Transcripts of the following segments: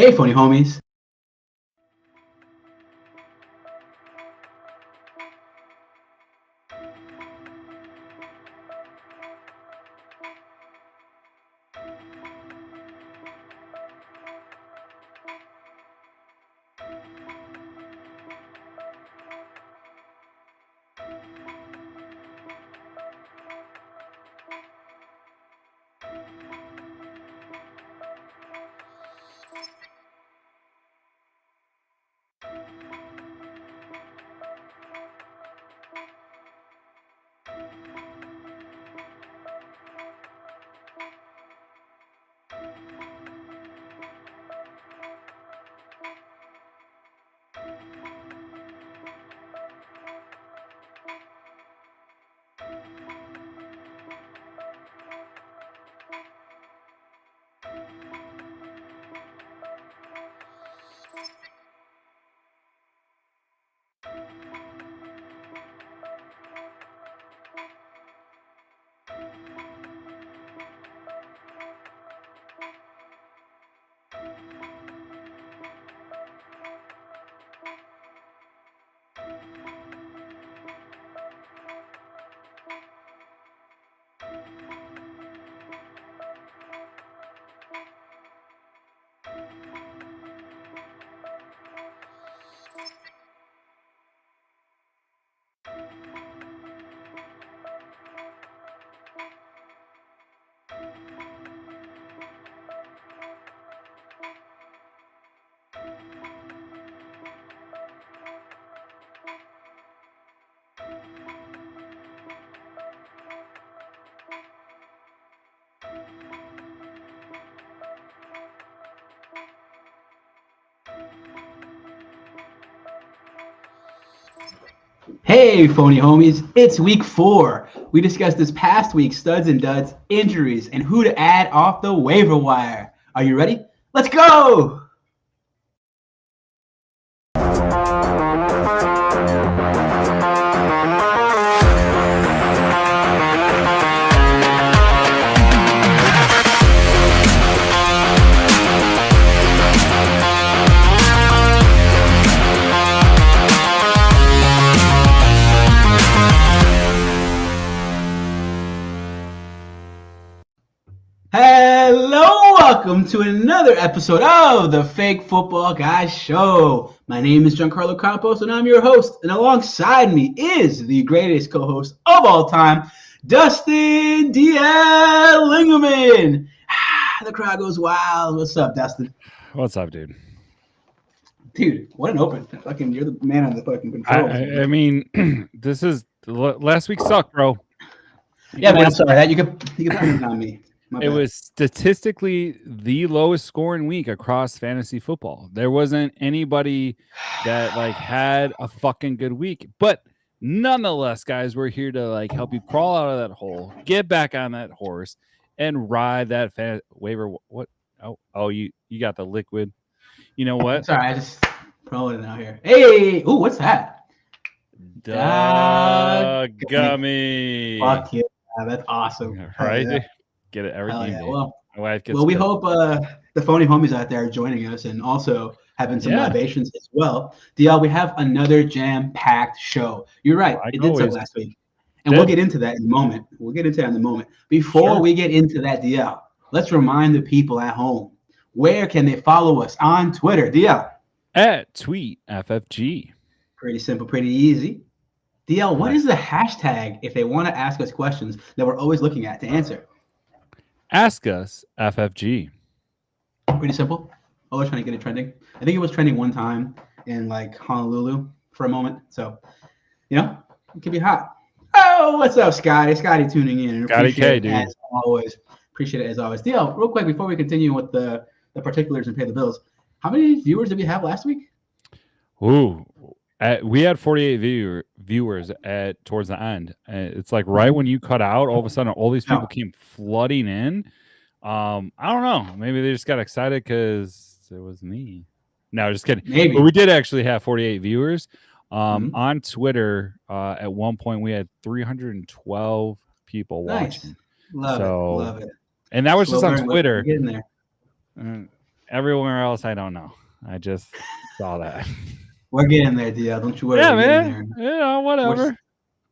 Hey, phony homies. Hey, phony homies. It's week 4. We discussed this past week's studs and duds, injuries, and who to add off the waiver wire. Are you ready? Let's go! Hello, welcome to another episode of the Fake Football Guys Show. My name is Giancarlo Campos, and I'm your host. And alongside me is the greatest co-host of all time, Dustin D.L. Lingerman. The crowd goes wild. What's up, Dustin? What's up, dude? Dude, what an open. Fucking, you're the man on the fucking controls. I mean, this is last week sucked, bro. Yeah, man, I'm sorry. You could put it on me. It was statistically the lowest scoring week across fantasy football. There wasn't anybody that had a fucking good week. But nonetheless, guys, we're here to help you crawl out of that hole, get back on that horse, and ride that waiver. What? Oh, you got the liquid. You know what? Sorry, I just rolling it out here. Hey, ooh, what's that? Gummy. Fuck yeah, that's awesome. Right? Yeah. Get it every game day. Well, we hope the phony homies out there are joining us and also having some libations as well. DL, we have another jam-packed show. You're right. It did so last week. And we'll get into that in a moment. Before we get into that, DL, let's remind the people at home, where can they follow us on Twitter? DL? At TweetFFG. Pretty simple, pretty easy. DL, what is the hashtag if they want to ask us questions that we're always looking at to answer? Ask us FFG. Pretty simple. Always trying to get it trending. I think it was trending one time in Honolulu for a moment. So, it could be hot. Oh, what's up, Scotty? Scotty tuning in. Scotty K, dude. As always. Appreciate it as always. DL, real quick before we continue with the particulars and pay the bills, how many viewers did we have last week? Ooh, we had 48 viewers towards the end. It's right when you cut out, all of a sudden, all these people came flooding in. I don't know. Maybe they just got excited because it was me. No, just kidding. Maybe. But we did actually have 48 viewers. On Twitter, at one point, we had 312 people watching. Love it. And that was just on Twitter. Get in there. Everywhere else, I don't know. I just saw that. We're getting there, DL. Don't you worry. Yeah, we're man. Yeah, whatever.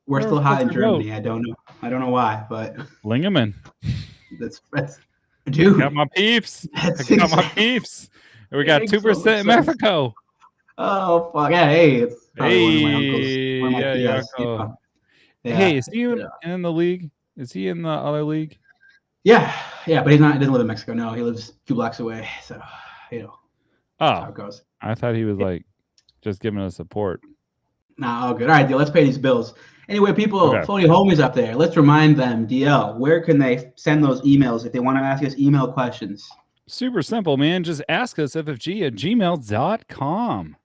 We're still hot in Germany. I don't know why, but Lingaman. That's dude. Got my peeps. Got my peeps. We got 2% in Mexico. Oh fuck! Yeah, hey, it's probably one of my uncles. One of my tias. Hey, is he in the league? Is he in the other league? Yeah, but he's not. He doesn't live in Mexico. No, he lives a few blocks away. So that's how it goes. I thought he was like just giving us support. Nah, all good. All right, DL, let's pay these bills. Anyway, people, phony homies up there, let's remind them, DL, where can they send those emails if they want to ask us email questions? Super simple, man. Just ask us ffg@gmail.com.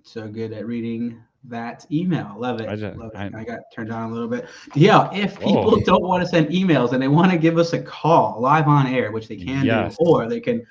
So good at reading that email. Love it. I got turned on a little bit. Yeah, if people don't want to send emails and they want to give us a call live on air, which they can do, or they can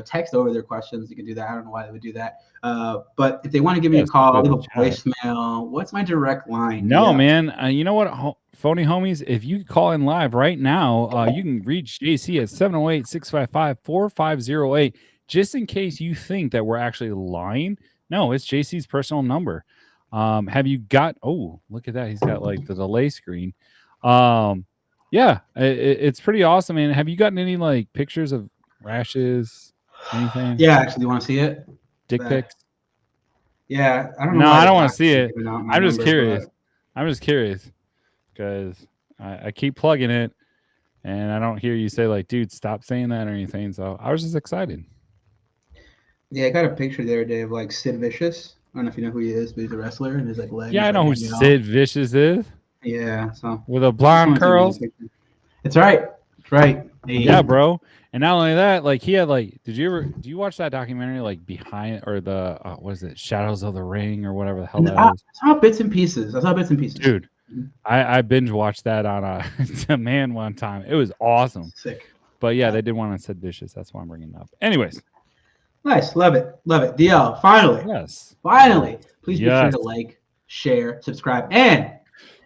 text over their questions, you can do that. I don't know why they would do that. But if they want to give me a call, leave a voicemail. What's my direct line? No, man. You know what, phony homies? If you call in live right now, you can reach JC at 708-655-4508. Just in case you think that we're actually lying. No, it's JC's personal number. Have you got? Oh, look at that. He's got like the delay screen. Yeah, it's pretty awesome. And have you gotten any like pictures of rashes? Anything? Yeah, actually, do you want to see it? Dick pics? Yeah, I don't know. No, I don't want to see it. I'm just curious. I'm just curious because I keep plugging it, and I don't hear you say like, "Dude, stop saying that" or anything. So I was just excited. Yeah, I got a picture the other day of like Sid Vicious. I don't know if you know who he is, but he's a wrestler, and his like leg. Yeah, I know who Sid Vicious is. Yeah, so with a blonde curls. It's right. It's right. Hey. Yeah, bro. And not only that, like he had like, do you watch that documentary like behind or the what is it, Shadows of the Ring or whatever the hell that is? I saw bits and pieces. Dude. I binge watched that on Demand one time. It was awesome. Sick. But yeah, they did one on Sid Vicious. That's why I'm bringing it up. Anyways. Nice. Love it. DL, finally. Yes. Finally. Please be sure to like, share, subscribe, and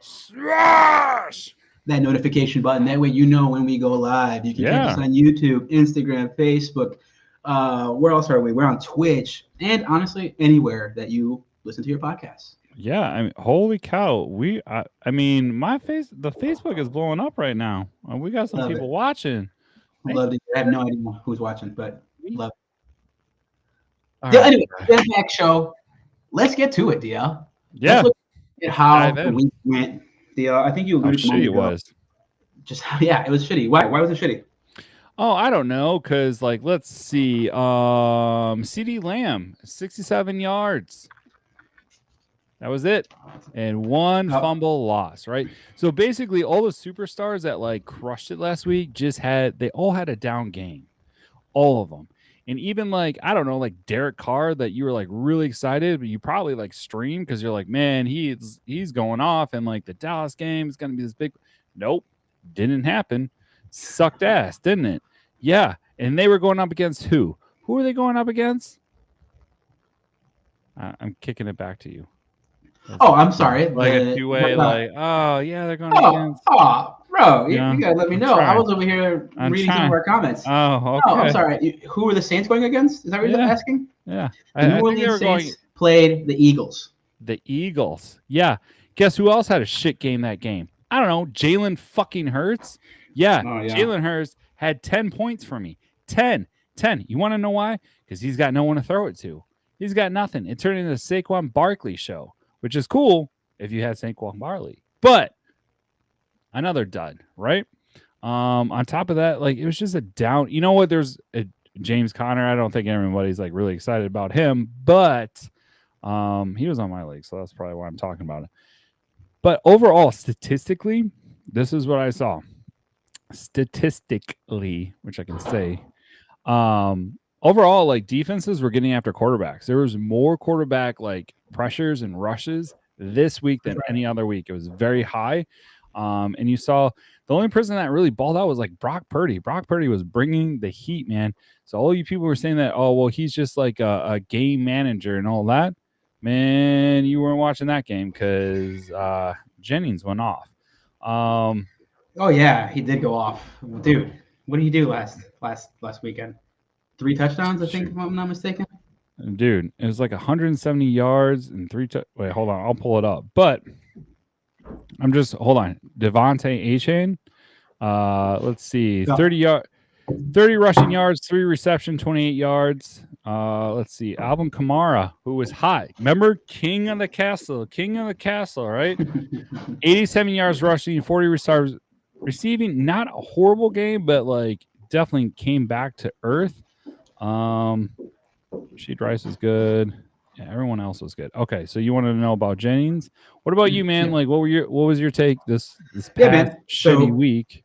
smash that notification button. That way you know when we go live. You can catch us on YouTube, Instagram, Facebook. Where else are we? We're on Twitch, and honestly, anywhere that you listen to your podcasts. Yeah, I mean, holy cow! I mean, the Facebook is blowing up right now. We got some people watching. Love it. I have no idea who's watching, but love it. Anyway, back show. Let's get to it, DL. Yeah. Let's look at how the week went. I think you alluded to shitty it was. Just it was shitty. Why was it shitty? Oh, I don't know, because like let's see. CeeDee Lamb, 67 yards. That was it. And one fumble loss, right? So basically all the superstars that like crushed it last week they all had a down game. All of them. And even like, I don't know, like Derek Carr that you were like really excited, but you probably like streamed because you're like, man, he's going off and like the Dallas game is going to be this big. Nope. Didn't happen. Sucked ass, didn't it? Yeah. And they were going up against who? Who are they going up against? I'm kicking it back to you. I'm sorry. Like a two-way, like, oh, yeah, they're going against. Oh, bro, you got to let me know. I was over here reading some of our comments. Oh, okay. Oh, I'm sorry. Who were the Saints going against? Is that what you're asking? Yeah. The New Orleans Saints played the Eagles. The Eagles. Yeah. Guess who else had a shit game that game? I don't know. Jalen fucking Hurts. Yeah. Jalen Hurts had 10 points for me. 10. You want to know why? Because he's got no one to throw it to. He's got nothing. It turned into a Saquon Barkley show, which is cool if you had Saquon Barkley. But another dud, right? On top of that, like it was just a down. You know what? There's a James Conner. I don't think everybody's like really excited about him, but he was on my league, so that's probably why I'm talking about it. But overall, statistically, this is what I saw. Statistically, which I can say, overall, like defenses were getting after quarterbacks. There was more quarterback like pressures and rushes this week than any other week. It was very high. And you saw the only person that really balled out was like Brock Purdy. Brock Purdy was bringing the heat, man. So all you people were saying that, oh, well, he's just like a game manager and all that. Man, you weren't watching that game because Jennings went off. Oh yeah, he did go off, dude. What did he do last weekend? 3 touchdowns, I think, if I'm not mistaken. Dude, it was like 170 yards and 3 wait, hold on. I'll pull it up. But hold on. Devontae Achane. Let's see. 30 rushing yards, 3 reception, 28 yards. Let's see. Alvin Kamara, who was hot. Remember King of the Castle, right? 87 yards rushing, 40 receiving. Not a horrible game, but like definitely came back to earth. Sheet Rice is good. Yeah, everyone else was good. Okay, so you wanted to know about Jennings. What about you, man? Like, what was your take this past shitty week?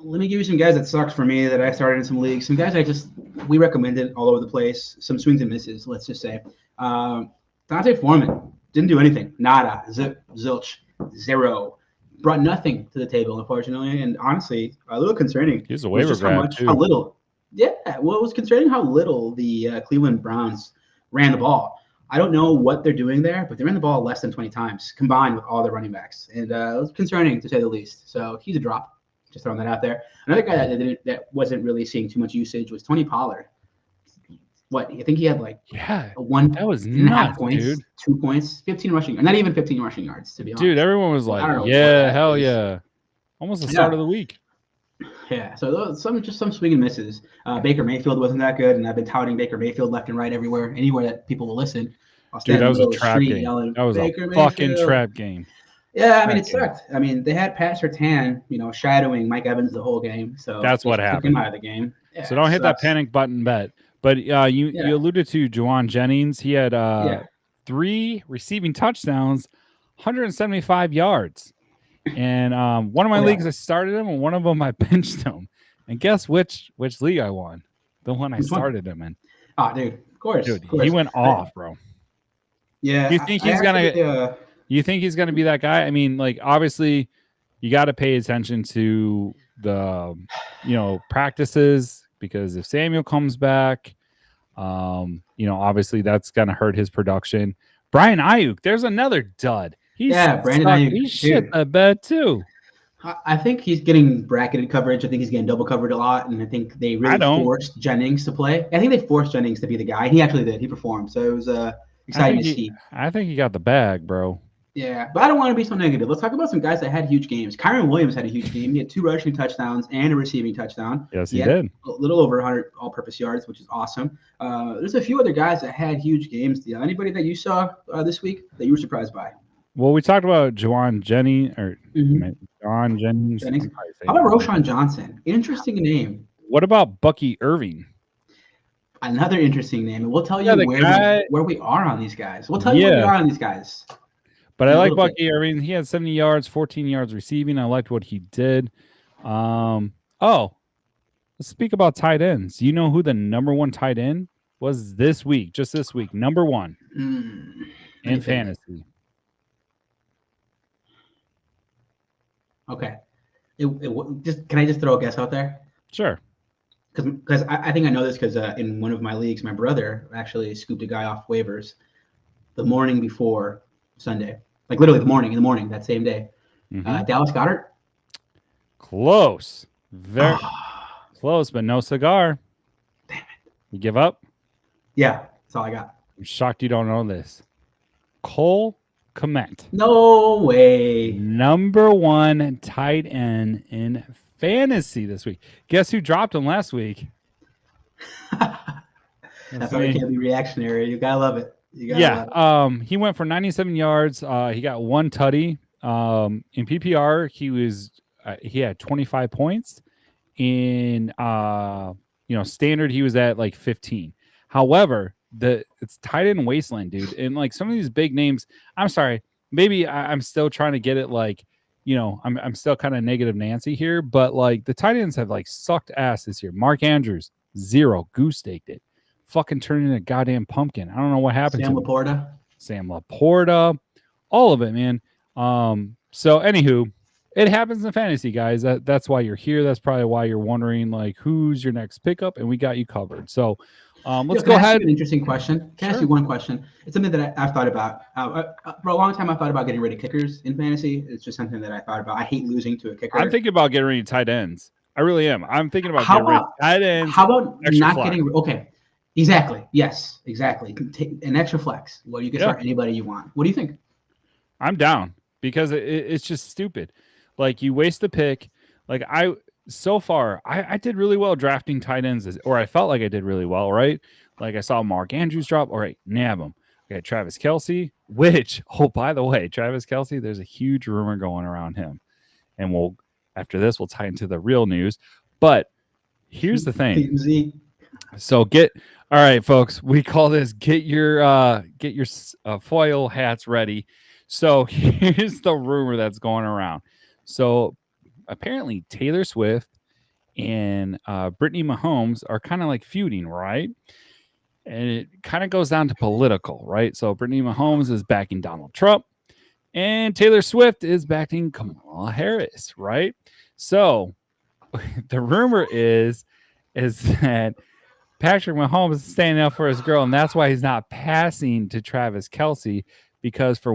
Let me give you some guys that sucked for me that I started in some leagues. Some guys we recommended all over the place. Some swings and misses, let's just say. Dante Foreman didn't do anything. Nada. Zilch. Zero. Brought nothing to the table, unfortunately. And honestly, a little concerning. He's a waiver grab, too. How little. Yeah, well, it was concerning how little the Cleveland Browns ran the ball. I don't know what they're doing there, but they ran the ball less than 20 times combined with all their running backs. And it was concerning, to say the least. So he's a drop. Just throwing that out there. Another guy that wasn't really seeing too much usage was Tony Pollard. What, I think he had like that was 1.5 points, dude. 2 points, 15 rushing, not even 15 rushing yards, to be honest. Dude, everyone was like, hell yeah. Almost the start of the week. Yeah, so some swing and misses. Baker Mayfield wasn't that good, and I've been touting Baker Mayfield left and right anywhere that people will listen. Dude, that was a trap game. That was a fucking trap game. Yeah, I mean, it sucked. I mean, they had Pat Surtain, shadowing Mike Evans the whole game. So that's what happened. Took him out of the game. Yeah, so don't hit that panic button bet. But you alluded to Juwan Jennings. He had 3 receiving touchdowns, 175 yards. And one of my leagues I started him, and one of them I benched him. And guess which league I won? The one I started him in. Oh, dude, of course. Dude, he went off, bro. Yeah. You think he's gonna? You think he's going to be that guy? I mean, like, obviously, you got to pay attention to the, practices, because if Samuel comes back, obviously that's going to hurt his production. Brian Ayuk, there's another dud. Brandon Ayuk. He shit a bed too. I think he's getting bracketed coverage. I think he's getting double covered a lot, and I think they really forced Jennings to play. I think they forced Jennings to be the guy. He actually did. He performed, so it was exciting to see. I think he got the bag, bro. Yeah, but I don't want to be so negative. Let's talk about some guys that had huge games. Kyron Williams had a huge game. He had 2 rushing touchdowns and a receiving touchdown. Yes, he did. A little over 100 all-purpose yards, which is awesome. There's a few other guys that had huge games. Anybody that you saw this week that you were surprised by? Well, we talked about Juwan Jennings. How about Roschon Johnson? Interesting name. What about Bucky Irving? Another interesting name. And we'll tell you where we are on these guys. We'll tell you where we are on these guys. But I like Bucky Irving. He had 70 yards, 14 yards receiving. I liked what he did. Let's speak about tight ends. You know who the number 1 tight end was this week? Just this week. Number 1 in fantasy. Okay. Can I just throw a guess out there? Sure. Because I think I know this because in one of my leagues, my brother actually scooped a guy off waivers the morning before Sunday. Like literally in the morning, that same day. Dallas Goedert? Close. Very close, but no cigar. Damn it. You give up? Yeah, that's all I got. I'm shocked you don't know this. Cole Kmet. No way. Number 1 tight end in fantasy this week. Guess who dropped him last week? That's why you can't be reactionary. You gotta love it. He went for 97 yards. He got 1 tutty. In PPR, he had 25 points. In standard, he was at like 15. However, it's tight end wasteland, dude. And like some of these big names, I'm sorry, maybe I'm still trying to get it like, I'm still kind of negative Nancy here, but like the tight ends have like sucked ass this year. Mark Andrews, 0, goose staked it. Fucking turning a goddamn pumpkin. I don't know what happened to Sam Laporta, all of it, man. So anywho, it happens in fantasy, guys. That's why you're here. That's probably why you're wondering like who's your next pickup, and we got you covered. So let's go ahead. An interesting question. Can I ask you one question? It's something that I've thought about. For a long time, I thought about getting rid of kickers in fantasy. It's just something that I thought about. I hate losing to a kicker. I'm thinking about getting rid of tight ends. I really am. I'm thinking about getting rid of tight ends. How about not getting? Okay, exactly. Yes, exactly. Take an extra flex. Well, you can start anybody you want. What do you think? I'm down because it's just stupid. Like you waste the pick. Like so far I did really well drafting tight ends, or I felt like I did really well, right? Like I saw Mark Andrews drop. All right, nab him. Okay, Travis Kelce, which, oh, by the way, Travis Kelce, there's a huge rumor going around him. And after this, we'll tie into the real news. But here's the thing. So all right, folks, we call this get your foil hats ready. So here's the rumor that's going around. So apparently Taylor Swift and Brittany Mahomes are kind of like feuding, right? And it kind of goes down to political, right? So Brittany Mahomes is backing Donald Trump and Taylor Swift is backing Kamala Harris, right? So the rumor is that Patrick Mahomes is standing up for his girl, and that's why he's not passing to Travis Kelce, because for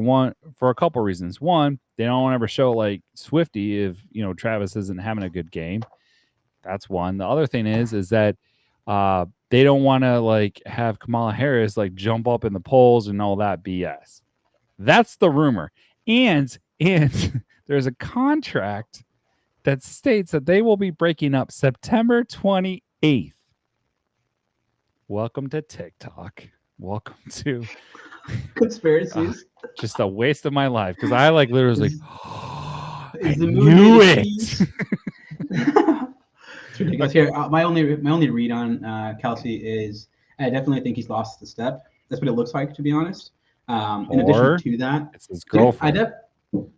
a couple of reasons. One, they don't want to ever show like Swifty if Travis isn't having a good game. That's one. The other thing is that they don't want to like have Kamala Harris like jump up in the polls and all that BS. That's the rumor. And there's a contract that states that they will be breaking up September 28th. Welcome to TikTok. Welcome to conspiracies. Just a waste of my life because I like literally was like, I knew it. It's ridiculous. Here, my only read on Kelce is I definitely think he's lost the step. That's what it looks like, to be honest. In addition to that, it's his girlfriend.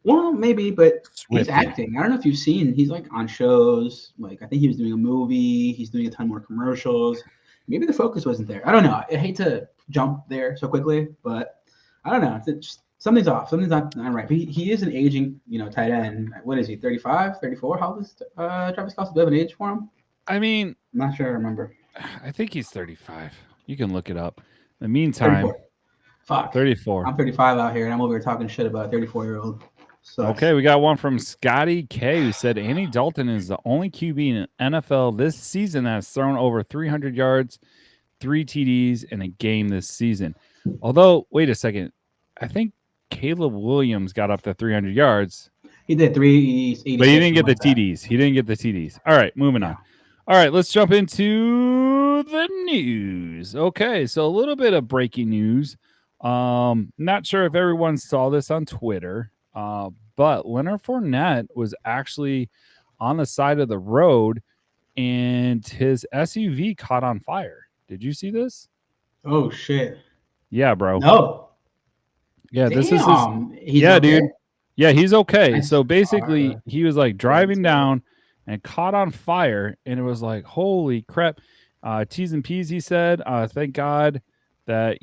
Well, maybe, but he's acting. I don't know if you've seen. He's like on shows. Like I think he was doing a movie. He's doing a ton more commercials. Maybe the focus wasn't there. I don't know. I hate to jump there so quickly, but I don't know. It's just, something's off. Something's not right. But he is an aging, tight end. What is he? 35, 34? How old is Travis Kelce? Do you have an age for him? I mean, I'm not sure. I remember. I think he's 35. You can look it up. In the meantime, 34. Fuck. 34. I'm 35 out here, and I'm over here talking shit about a 34-year-old. Okay, we got one from Scotty K, who said Andy Dalton is the only QB in NFL this season that has thrown over 300 yards, 3 TDs in a game this season. Although, wait a second. I think Caleb Williams got up to 300 yards. He did 380. But he didn't get the TDs. He didn't get the TDs. All right, moving on. All right, let's jump into the news. Okay, so a little bit of breaking news. Not sure if everyone saw this on Twitter, but Leonard Fournette was actually on the side of the road and his SUV caught on fire. Did you see this? Oh, shit. Yeah, bro. No. Yeah, Damn. This is okay? Dude. Yeah, he's okay. So basically, he was like driving down and caught on fire, and it was like, holy crap. T's and P's, he said. Thank God that,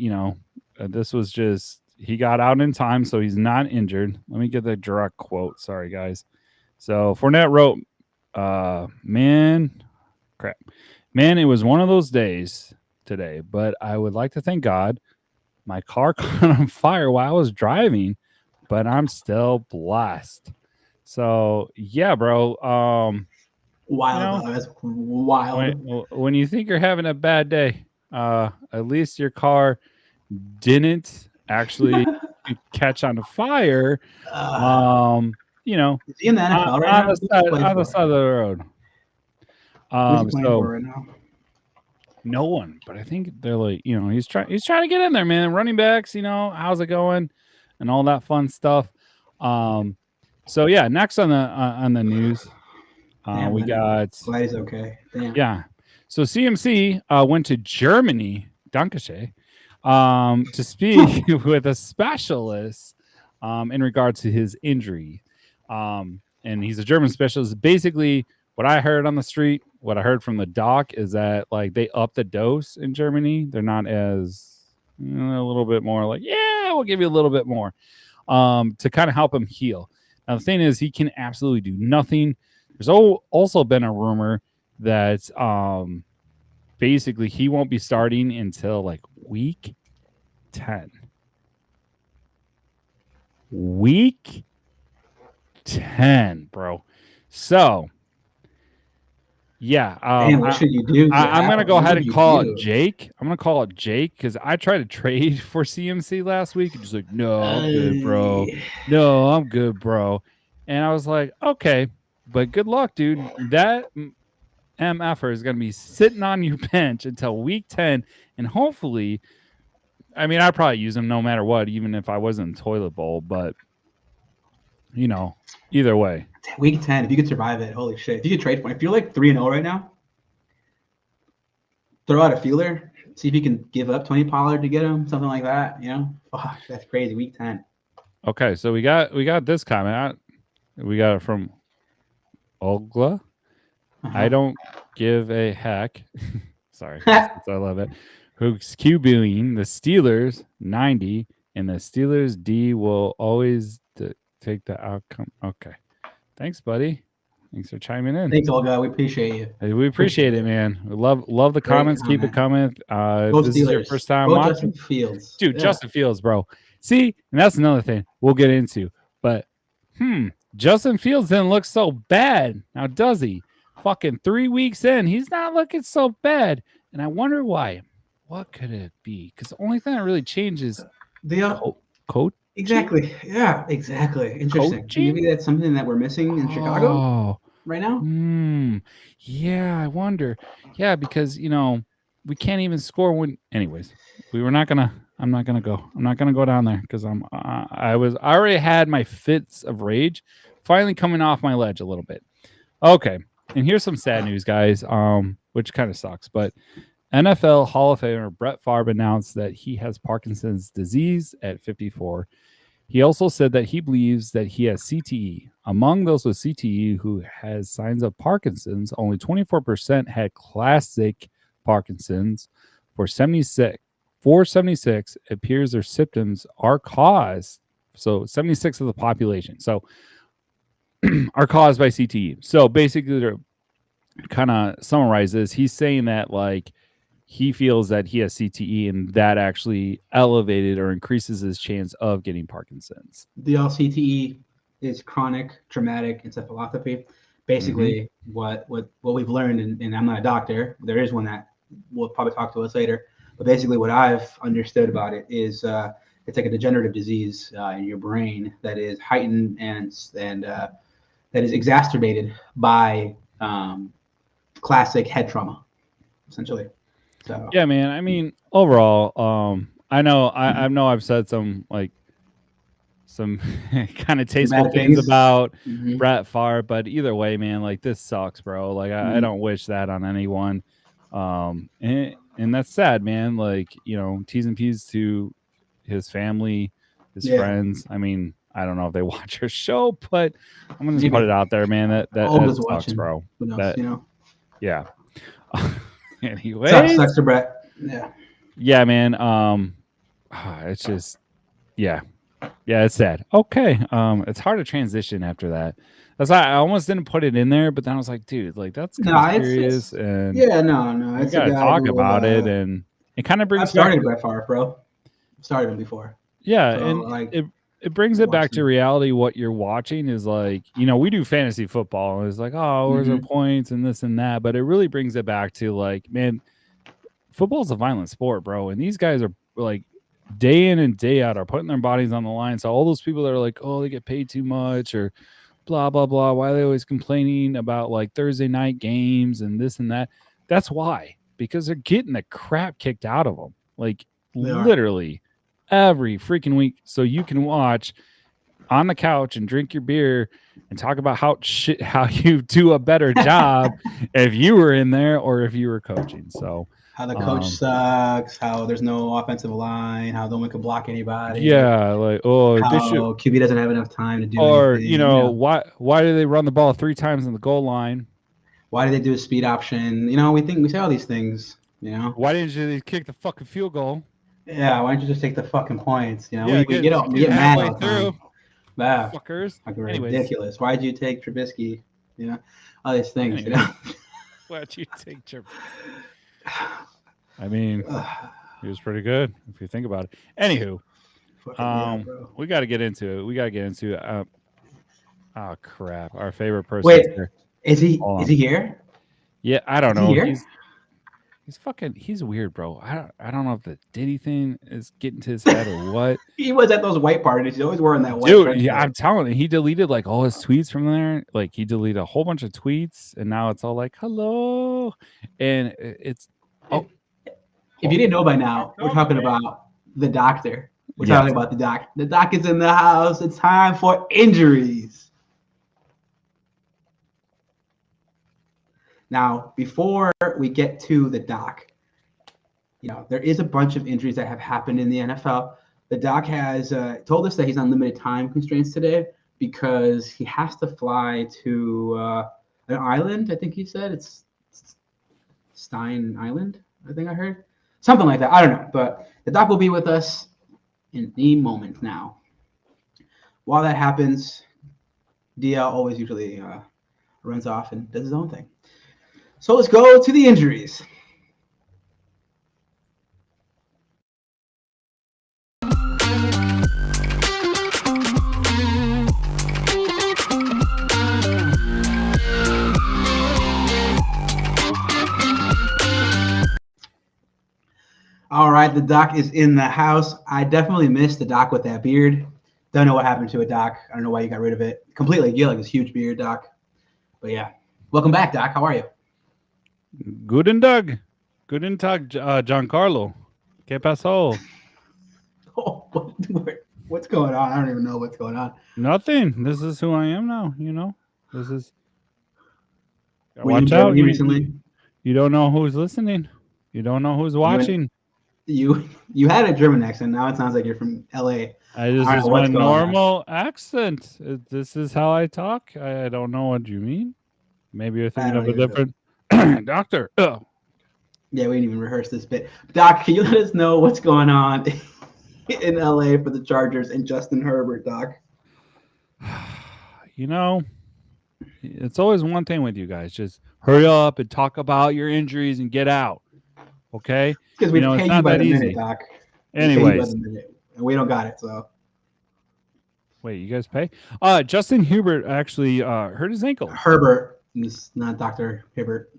this was just, he got out in time, so he's not injured. Let me get the direct quote. Sorry, guys. So Fournette wrote, man, it was one of those days today, but I would like to thank God my car caught on fire while I was driving, but I'm still blessed. So yeah, bro. Wild. That's wild. When you think you're having a bad day, at least your car didn't actually catch on fire. Is he in the NFL right now? On the side of the road. Who's he playing for right now? No one, but I think they're like, he's trying to get in there, man. Running backs, how's it going, and all that fun stuff. So yeah, next on the news, we got. Glad he's okay. Damn. Yeah, so CMC went to Germany, Dankeschön, to speak with a specialist in regards to his injury, and he's a German specialist. Basically, what I heard on the street, what I heard from the doc is that like they up the dose in Germany. They're not as a little bit more like, yeah, we'll give you a little bit more to kind of help him heal. Now, the thing is, he can absolutely do nothing. There's also been a rumor that basically he won't be starting until like week 10. Week 10, bro. So Yeah. What should you do? I'm going to go ahead and call it Jake. I'm going to call it Jake because I tried to trade for CMC last week. And just like, no, I'm good, bro. No, I'm good, bro. And I was like, okay, but good luck, dude. That MFer is going to be sitting on your bench until week 10. And hopefully, I mean, I'd probably use him no matter what, even if I wasn't in toilet bowl. But, either way. Week 10, if you could survive it, holy shit. If you could trade for him, if you're like 3-0 right now, throw out a feeler, see if you can give up Tony Pollard to get him, something like that. Fuck, that's crazy. Week 10. Okay, so we got this comment. We got it from Ogla. I don't give a heck. Sorry, I love it. Who's QBing the Steelers 90, and the Steelers D will always take the outcome. Okay, thanks, buddy. Thanks for chiming in. Thanks, Olga. We appreciate you. We appreciate it, man. We love the comments. Keep it coming. This Steelers. Is your first time watching? Justin Fields. Dude, yeah. Justin Fields, bro. See, and that's another thing we'll get into. But, Justin Fields didn't look so bad. Now, does he? Fucking 3 weeks in, he's not looking so bad. And I wonder why. What could it be? Because the only thing that really changes the coach. Exactly. Yeah, exactly. Interesting. Maybe that's something that we're missing in Chicago right now. Yeah, I wonder. Yeah, because we can't even score when. Anyways, I'm not gonna go down there because I already had my fits of rage, finally coming off my ledge a little bit. Okay, and here's some sad news, guys. Which kind of sucks, but NFL Hall of Famer Brett Favre announced that he has Parkinson's disease at 54. He also said that he believes that he has CTE. Among those with CTE who has signs of Parkinson's, only 24% had classic Parkinson's. For 76, it appears their symptoms are caused. So 76 of the population. So are caused by CTE. So basically, to kind of summarize this, he's saying that he feels that he has CTE and that actually elevated or increases his chance of getting Parkinson's. The CTE is chronic traumatic encephalopathy. Basically, what we've learned, and I'm not a doctor, there is one that will probably talk to us later, but basically what I've understood about it is it's like a degenerative disease in your brain that is heightened and that is exacerbated by classic head trauma, essentially. So. Yeah, man. I mean, overall, I know I've said some kind of tasteful things about Brett Favre, but either way, man, this sucks, bro. I don't wish that on anyone. And that's sad, man. T's and P's to his family, his friends. I mean, I don't know if they watch our show, but I'm gonna just put it out there, man. That sucks, watching. Bro. Who knows, Yeah. Anyway, sucks to Brett. Yeah, man. It's just, yeah, it's sad. Okay, it's hard to transition after that. That's why I almost didn't put it in there, but then I was like, dude, that's kind of serious, and no, you gotta talk about it, and it kind of brings. I've started Brett Favre, bro. Started him before. Yeah, so, and it brings it back to reality. What you're watching is we do fantasy football, and it's where's our points and this and that, but it really brings it back to man, football's a violent sport, bro, and these guys are day in and day out are putting their bodies on the line. So all those people that are they get paid too much or blah blah blah, why are they always complaining about Thursday night games and this and that? That's why, because they're getting the crap kicked out of them, literally every freaking week, so you can watch on the couch and drink your beer and talk about how you do a better job if you were in there or if you were coaching. So how the coach sucks, how there's no offensive line, how no one can block anybody. Yeah, how QB doesn't have enough time to do anything. Or why do they run the ball 3 times in the goal line? Why do they do a speed option? We say all these things. Why didn't you kick the fucking field goal? Yeah, why don't you just take the fucking points? We get mad all the time. Wow, fuckers. Ridiculous. Why'd you take Trubisky? All these things. Why'd you take Trubisky? I mean, he was pretty good if you think about it. Anywho, we got to get into it. Oh crap! Our favorite person. Wait, is he here? Yeah, I don't Is he know. here? He's weird, bro. I don't know if the Diddy thing is getting to his head or what. He was at those white parties. He's always wearing that white. Dude, yeah, I'm telling you, he deleted like all his tweets from there. Like he deleted a whole bunch of tweets, and now it's all like hello, and it's if you didn't know by now, we're talking about the doctor. We're talking about the doc. The doc is in the house. It's time for injuries. Now, before we get to the doc, there is a bunch of injuries that have happened in the NFL. The doc has told us that he's on limited time constraints today because he has to fly to an island. I think he said it's Stein Island. I think I heard something like that. I don't know, but the doc will be with us in the moment now. While that happens, DL always usually runs off and does his own thing. So let's go to the injuries. All right, the doc is in the house. I definitely missed the doc with that beard. Don't know what happened to it, Doc. I don't know why you got rid of it completely. You like this huge beard, Doc. But yeah, welcome back, Doc. How are you? Guten Tag. Guten Tag, Giancarlo. ¿Qué pasó? Oh, what's going on? I don't even know what's going on. Nothing. This is who I am now. This is. Watch out. Recently? You don't know who's listening. You don't know who's watching. You had a German accent. Now it sounds like you're from LA. This is my normal accent. This is how I talk. I don't know what you mean. Maybe you're thinking of a different doctor. Oh. Yeah, we didn't even rehearse this bit. Doc, can you let us know what's going on in LA for the Chargers and Justin Herbert, Doc? It's always one thing with you guys. Just hurry up and talk about your injuries and get out. Okay? Because we pay you by the minute, Doc. Anyways. And we don't got it, so. Wait, you guys pay? Justin Herbert actually hurt his ankle. Herbert. It's not Dr. Herbert.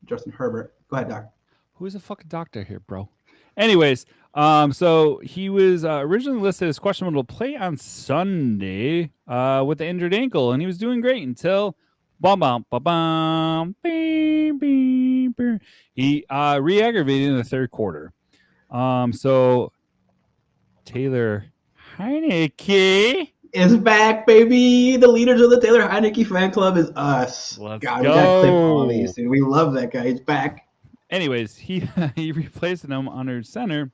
Justin Herbert. Go ahead, Doc. Who's a fucking doctor here, bro? Anyways, so he was originally listed as questionable to play on Sunday with the injured ankle, and he was doing great until he re-aggravated in the third quarter. So Taylor Heineke is back, baby. The leaders of the Taylor Heineke fan club is us. Let's God, go. We got clip all these, dude. We love that guy. He's back. Anyways, he replaced him under center.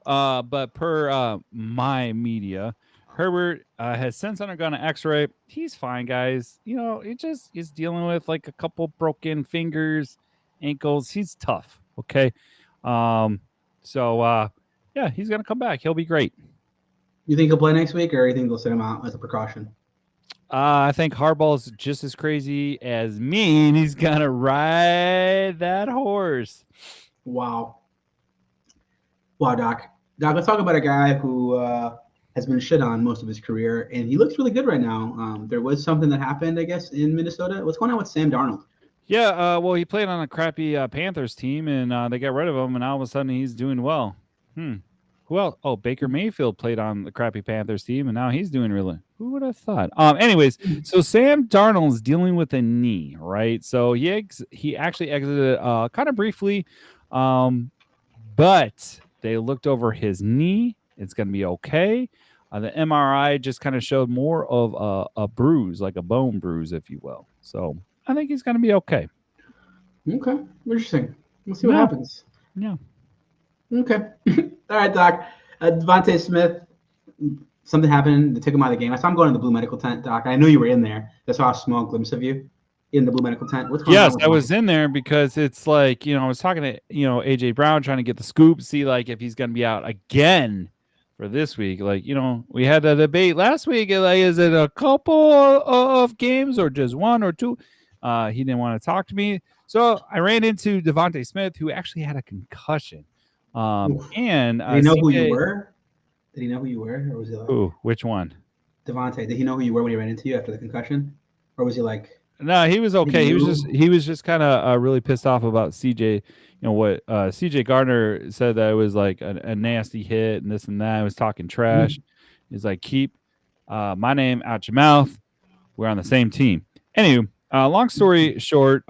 But per my media, Herbert has since undergone an X-ray. He's fine, guys. It just is dealing with like a couple broken fingers, ankles. He's tough. Okay. So yeah, he's gonna come back. He'll be great. You think he'll play next week, or you think they'll sit him out as a precaution? I think Harbaugh's just as crazy as me, and he's gonna ride that horse. Wow, Doc. Doc, let's talk about a guy who has been shit on most of his career, and he looks really good right now. There was something that happened, I guess, in Minnesota. What's going on with Sam Darnold? Yeah, well, he played on a crappy Panthers team, and they got rid of him, and all of a sudden he's doing well. Who else? Oh, Baker Mayfield played on the crappy Panthers team, and now he's doing really. Who would have thought? Anyways, so Sam Darnold's dealing with a knee, right? So he actually exited kind of briefly, but they looked over his knee. It's going to be okay. The MRI just kind of showed more of a bruise, like a bone bruise, if you will. So I think he's going to be okay. Okay, interesting. We'll see what happens. Yeah. Okay. All right, Doc. Devontae Smith, something happened. They took him out of the game. I saw him going to the Blue Medical Tent, Doc. I knew you were in there. I saw a small glimpse of you in the Blue Medical Tent. What's going on? Yes, I was in there because it's like, I was talking to, AJ Brown, trying to get the scoop, see like if he's going to be out again for this week. Like, we had a debate last week. Like, is it a couple of games or just one or two? He didn't want to talk to me. So I ran into Devontae Smith, who actually had a concussion. And did he know who you were? Did he know who you were, or was he like? Ooh, which one? Devontae. Did he know who you were when he ran into you after the concussion, or was he like? No, he was okay. He was just kind of really pissed off about CJ. You know what? CJ Gardner said that it was like a nasty hit and this and that. He was talking trash. He's like, keep my name out your mouth. We're on the same team. Anyway, long story short,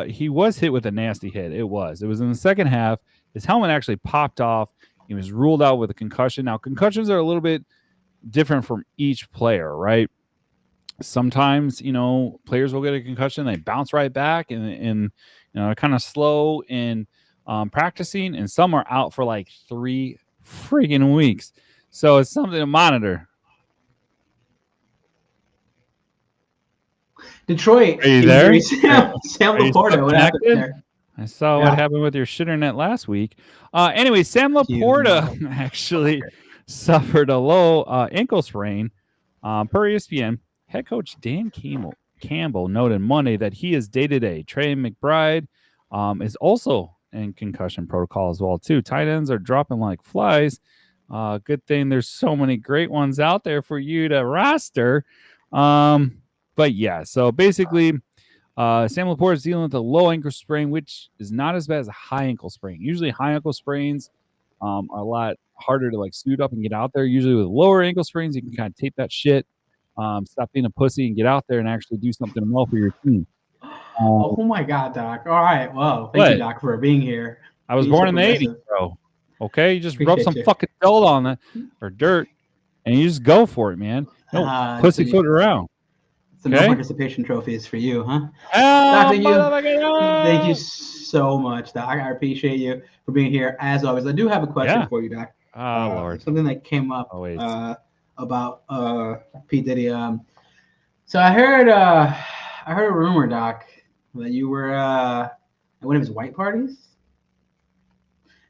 he was hit with a nasty hit. It was in the second half. His helmet actually popped off. He was ruled out with a concussion. Now, concussions are a little bit different from each player, right? Sometimes, players will get a concussion, they bounce right back and kind of slow in practicing, and some are out for like 3 friggin' weeks. So it's something to monitor. Detroit. Are you there? Sam Laporta, what happened there? I saw what happened with your shitter net last week. Anyway, Sam Laporta actually suffered a low ankle sprain. Per ESPN, head coach Dan Campbell noted Monday that he is day-to-day. Trey McBride is also in concussion protocol as well, too. Tight ends are dropping like flies. Good thing there's so many great ones out there for you to roster. But yeah, so basically, Sam Laporta is dealing with a low ankle sprain, which is not as bad as a high ankle sprain. Usually high ankle sprains are a lot harder to like suit up and get out there. Usually with lower ankle sprains, you can kind of tape that shit, stop being a pussy and get out there and actually do something well for your team. Oh my God, Doc. All right. Well, thank you, Doc, for being here. I was born in the 80s, bro. Okay? You just rub some fucking dirt on it or dirt and you just go for it, man. Don't pussyfoot around. Some no participation trophies for you, huh? Doc, thank you so much, Doc. I appreciate you for being here as always. I do have a question for you, Doc. Oh, Lord. Something that came up about P. Diddy. So I heard a rumor, Doc, that you were at one of his white parties.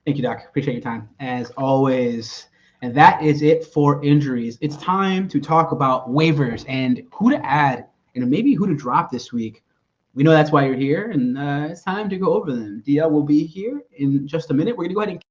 Thank you, Doc. Appreciate your time as always. And that is it for injuries. It's time to talk about waivers and who to add and maybe who to drop this week. We know that's why you're here, and it's time to go over them. DL will be here in just a minute. We're going to go ahead and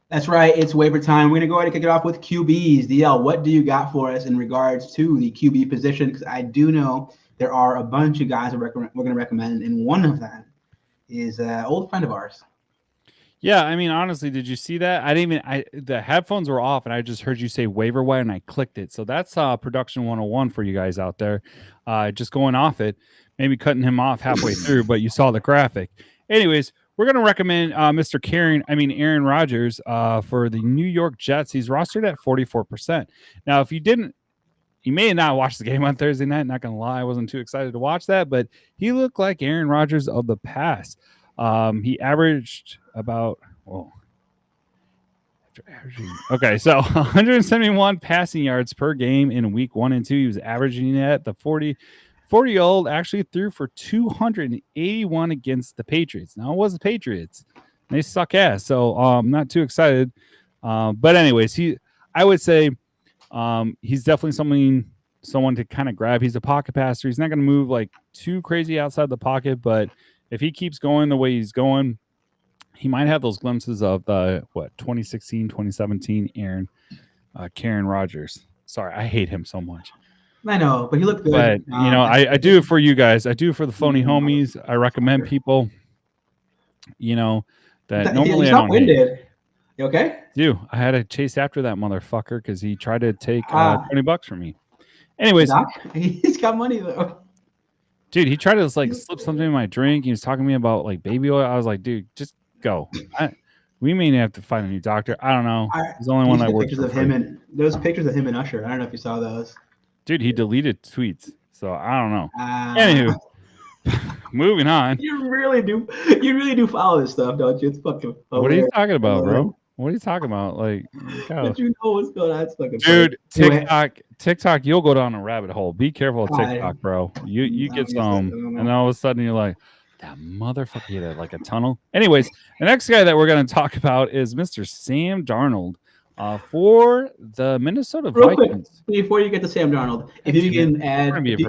That's right. It's waiver time. We're going to go ahead and kick it off with QBs. DL, what do you got for us in regards to the QB position? Because I do know there are a bunch of guys we're going to recommend, and one of them is an old friend of ours. Yeah, I mean, honestly, did you see that? The headphones were off, and I just heard you say waiver wire, and I clicked it. So that's production 101 for you guys out there. Just going off it, maybe cutting him off halfway through, but you saw the graphic. Anyways, we're going to recommend Aaron Rodgers for the New York Jets. He's rostered at 44%. Now, if you may have not watched the game on Thursday night. Not going to lie, I wasn't too excited to watch that, but he looked like Aaron Rodgers of the past. He averaged about, okay, so 171 passing yards per game in week 1 and 2. He was averaging at the 40-year-old actually threw for 281 against the Patriots. Now, it was the Patriots. They suck ass, so I'm not too excited. But anyways, I would say he's definitely someone to kind of grab. He's a pocket passer. He's not going to move like too crazy outside the pocket, but if he keeps going the way he's going, he might have those glimpses of the 2016, 2017 Karen Rodgers. Sorry, I hate him so much. I know, but he looked good. But, I do it for you guys. I do it for the phony homies. I recommend people, that normally I don't winded. You okay? I had to chase after that motherfucker because he tried to take $20 from me. Anyways. Doc, he's got money, though. Dude, he tried to slip something in my drink. He was talking to me about baby oil. I was like, dude, just go. We may have to find a new doctor. I don't know. He's the only one that works. Those pictures of him and Usher. I don't know if you saw those. Dude, he deleted tweets, so I don't know. Anywho, moving on. You really do follow this stuff, don't you? It's fucking. What are you talking about, bro? What are you talking about? But you know what's going on. It's fucking. Dude, TikTok, you'll go down a rabbit hole. Be careful of TikTok, bro. You get some, and all of a sudden you're like, that motherfucker hit like a tunnel. Anyways, the next guy that we're going to talk about is Mr. Sam Darnold. For the Minnesota Vikings. Quick, before you get to Sam Darnold, if you can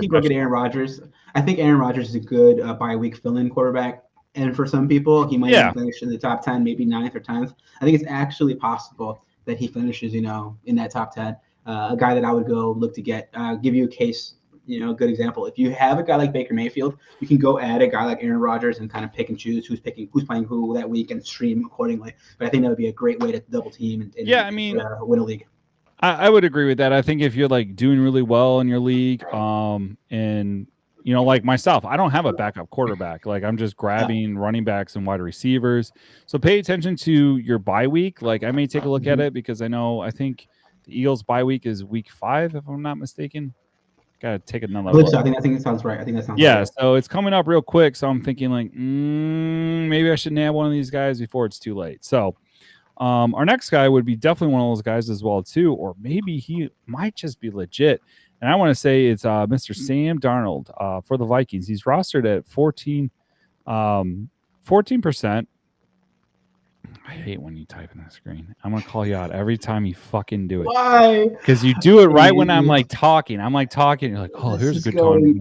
go get Aaron Rodgers, I think Aaron Rodgers is a good bye-week fill-in quarterback. And for some people, he might even finish in the top 10, maybe 9th or 10th. I think it's actually possible that he finishes, in that top 10. A guy that I would go look to get. Give you a case, a good example. If you have a guy like Baker Mayfield, you can go add a guy like Aaron Rodgers and kind of pick and choose who's playing who that week and stream accordingly. But I think that would be a great way to double team and win a league. I would agree with that. I think if you're like doing really well in your league, and like myself, I don't have a backup quarterback. Like I'm just grabbing running backs and wide receivers. So pay attention to your bye week. Like I may take a look at it because I think the Eagles bye week is week 5, if I'm not mistaken. Gotta take another look. I think that sounds right. I think that sounds right. right. So it's coming up real quick. So I'm thinking like, maybe I should nab one of these guys before it's too late. So our next guy would be definitely one of those guys as well too, or maybe he might just be legit. And I want to say it's Mr. Sam Darnold for the Vikings. He's rostered at 14%. I hate when you type in the screen. I'm going to call you out every time you fucking do it. Why? Because you do it right when I'm like talking. I'm like talking. You're like, oh, here's a good time.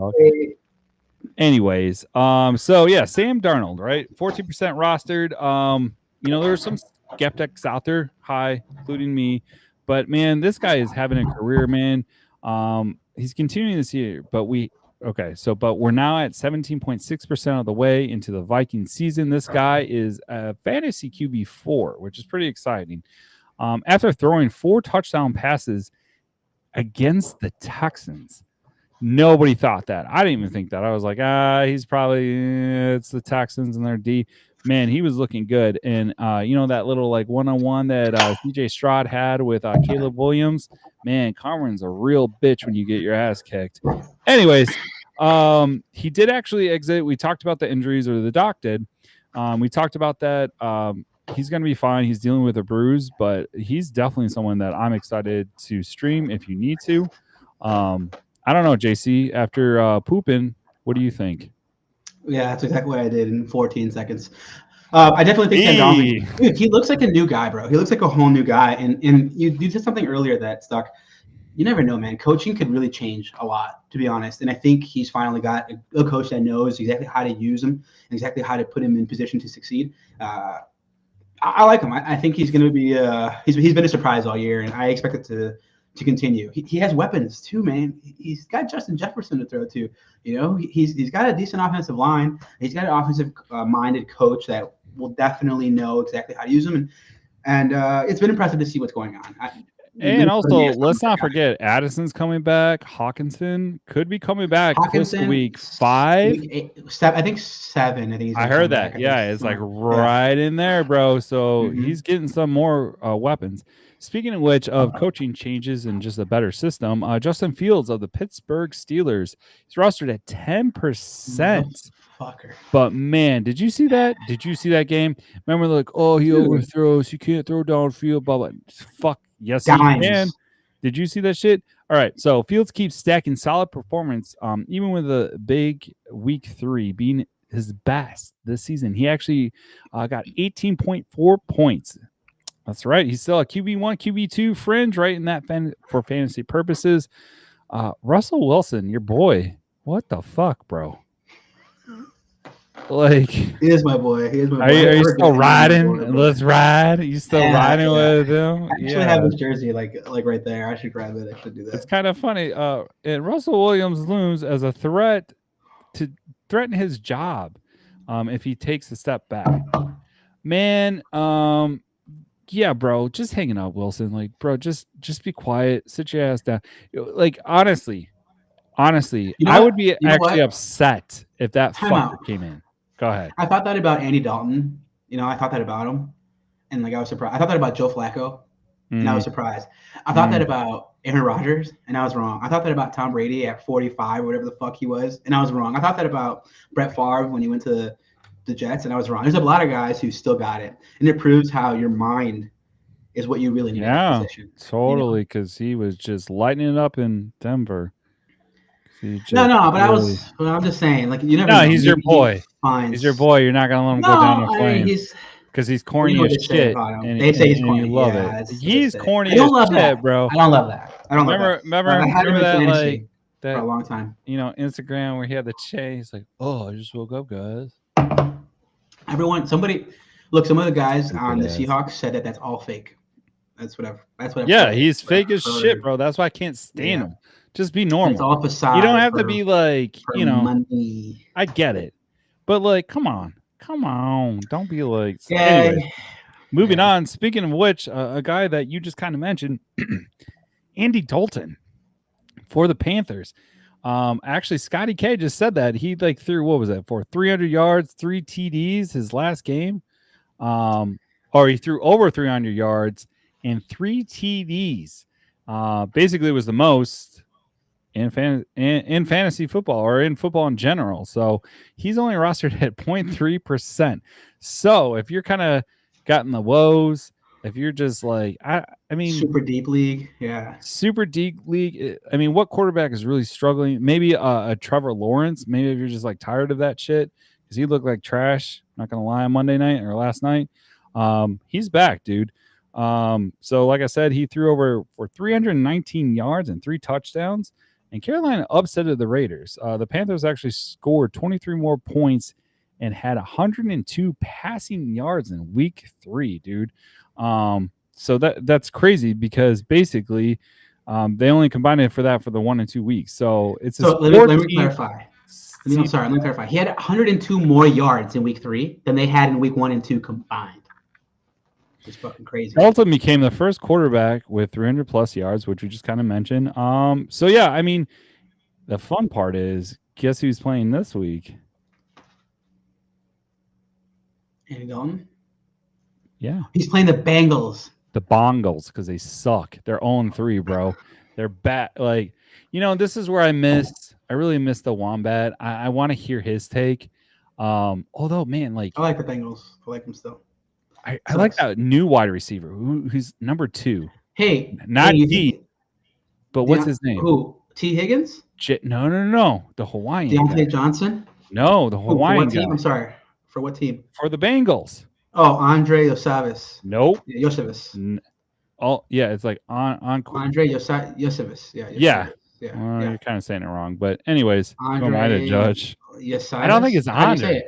Anyways, so yeah, Sam Darnold, right? 14% rostered. There's some skeptics out there, including me. But man, this guy is having a career, man. He's continuing this year, but we're now at 17.6% of the way into the Vikings season. This guy is a fantasy QB4, which is pretty exciting. After throwing 4 touchdown passes against the Texans, nobody thought that. I didn't even think that. I was like, he's probably it's the Texans and their D. Man, he was looking good. And, that little like one-on-one that CJ Stroud had with Caleb Williams, man, Cameron's a real bitch when you get your ass kicked. Anyways, he did actually exit. We talked about the injuries, or the doc did. We talked about that. He's going to be fine. He's dealing with a bruise, but he's definitely someone that I'm excited to stream if you need to. I don't know, JC, after pooping, what do you think? Yeah, that's exactly what I did in 14 seconds. I definitely think Sam Darnold, dude, he looks like a new guy, bro. He looks like a whole new guy. And you did something earlier that stuck. You never know, man. Coaching could really change a lot, to be honest. And I think he's finally got a coach that knows exactly how to use him and exactly how to put him in position to succeed. I like him. I think he's going to be he's been a surprise all year, and I expect it to continue. He has weapons too, man. He's got Justin Jefferson to throw to. He's got a decent offensive line. He's got an offensive minded coach that will definitely know exactly how to use him. And it's been impressive to see what's going on. And also, let's not forget, Addison's coming back. Hawkinson could be coming back close to week 5. I think 7. I think I heard that. Back. Yeah, it's like right in there, bro. So he's getting some more weapons. Speaking of which, of coaching changes and just a better system, Justin Fields of the Pittsburgh Steelers, he's rostered at 10%. Fucker. But man, did you see that? Did you see that game? Remember, like, oh, he overthrows. He can't throw downfield. Blah blah. Fuck. Yes, he can. Did you see that shit? All right. So Fields keeps stacking solid performance, even with a big week 3 being his best this season. He actually got 18.4 points. That's right. He's still a QB1, QB2 fringe, right in that for fantasy purposes. Russell Wilson, your boy. What the fuck, bro? Like, he is my boy. He is my boy. Are you still riding? Let's ride. You still riding with him? I actually have his jersey like right there. I should grab it. I should do that. It's kind of funny. And Russell Williams looms as a threat to threaten his job if he takes a step back. Man, yeah, bro, just hanging out, Wilson. Like, bro, just be quiet. Sit your ass down. Like, honestly, I would be actually upset if that fucker came in. Go ahead. I thought that about Andy Dalton. I thought that about him, and like I was surprised. I thought that about Joe Flacco, and I was surprised. I thought that about Aaron Rodgers, and I was wrong. I thought that about Tom Brady at 45 or whatever the fuck he was, and I was wrong. I thought that about Brett Favre when he went to the Jets, and I was wrong. There's a lot of guys who still got it, and it proves how your mind is what you really need. Yeah, totally. Because he was just lighting it up in Denver. But I'm just saying, like, you never. No, he's your boy. He's your boy. You're not gonna let him go down the flame. Because he's corny as shit. They say he's corny. You love it. He's corny as shit, bro. I don't love that. Remember that that for a long time. Instagram where he had the chain. He's like, "Oh, I just woke up, guys." Some of the guys on the Seahawks said that that's all fake. That's what I've Yeah, heard. he's fake as shit, bro. That's why I can't stand him. Just be normal. It's all facade. You don't have to be like, money. I get it. But like, come on. Don't be like. Yeah. Anyway, moving on. Speaking of which, a guy that you just kind of mentioned, Andy Dalton for the Panthers. Actually, Scotty K just said that he like threw, what was that, for 300 yards, 3 TDs his last game. Or he threw over 300 yards and 3 TDs. Basically, it was the most in fantasy football or in football in general. So he's only rostered at 0.3%. So if you're kind of gotten the woes, if you're just like, I mean, super deep league, yeah, super deep league. I mean, what quarterback is really struggling? Maybe a Trevor Lawrence. Maybe if you're just like tired of that shit because he looked like trash. Not gonna lie, on Monday night or last night, he's back, dude. So like I said, he threw over for 319 yards and 3 touchdowns. And Carolina upsetted the Raiders. The Panthers actually scored 23 more points and had 102 passing yards in week 3, dude. So that's crazy because basically they only combined it for the 1 and 2 weeks. So it's let me clarify. Let me clarify. He had 102 more yards in week 3 than they had in week 1 and 2 combined. It's fucking crazy. Dalton became the first quarterback with 300 plus yards, which we just kind of mentioned. So yeah, I mean, the fun part is, guess who's playing this week? Andy Dalton? Yeah. He's playing the Bengals. The Bongals, because they suck. They're 0-3, bro. They're bad. Like, this is where I really miss the Wombat. I want to hear his take. Although, man, like, I like the Bengals. I like them still. I like that new wide receiver who's number 2. Hey, not T, but what's his name? Who? T. Higgins? No. The Hawaiian Deontay guy. Johnson? No, the Hawaiian guy. I'm sorry. For what team? For the Bengals. Oh, Andre Yosavis. Nope. Yosavis. Oh, yeah, it's like on Andre Yosavis. Yeah. You're kind of saying it wrong, but anyways, who am I to judge? Yosavis? I don't think it's Andre.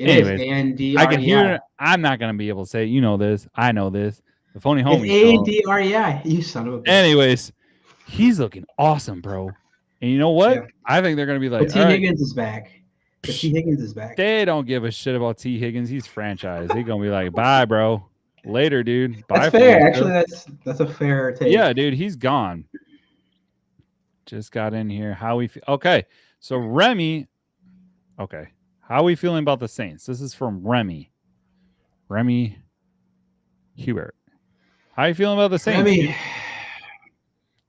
Anyways, A-N-D-R-E-I. I can hear it. I'm not going to be able to say it. You know this. I know this. The phony homie. It's A-N-D-R-E-I. You son of a bitch. Anyways, he's looking awesome, bro. And you know what? Yeah. I think they're going to be like, T. Higgins is back. T. Higgins is back. They don't give a shit about T. Higgins. He's franchise. They're going to be like, bye, bro. Later, dude. Bye. That's fair. Actually, that's a fair take. Yeah, dude. He's gone. Just got in here. How we feel? Okay. So Remy. Okay. How are we feeling about the Saints? This is from Remy Hubert. How are you feeling about the Saints? Remy.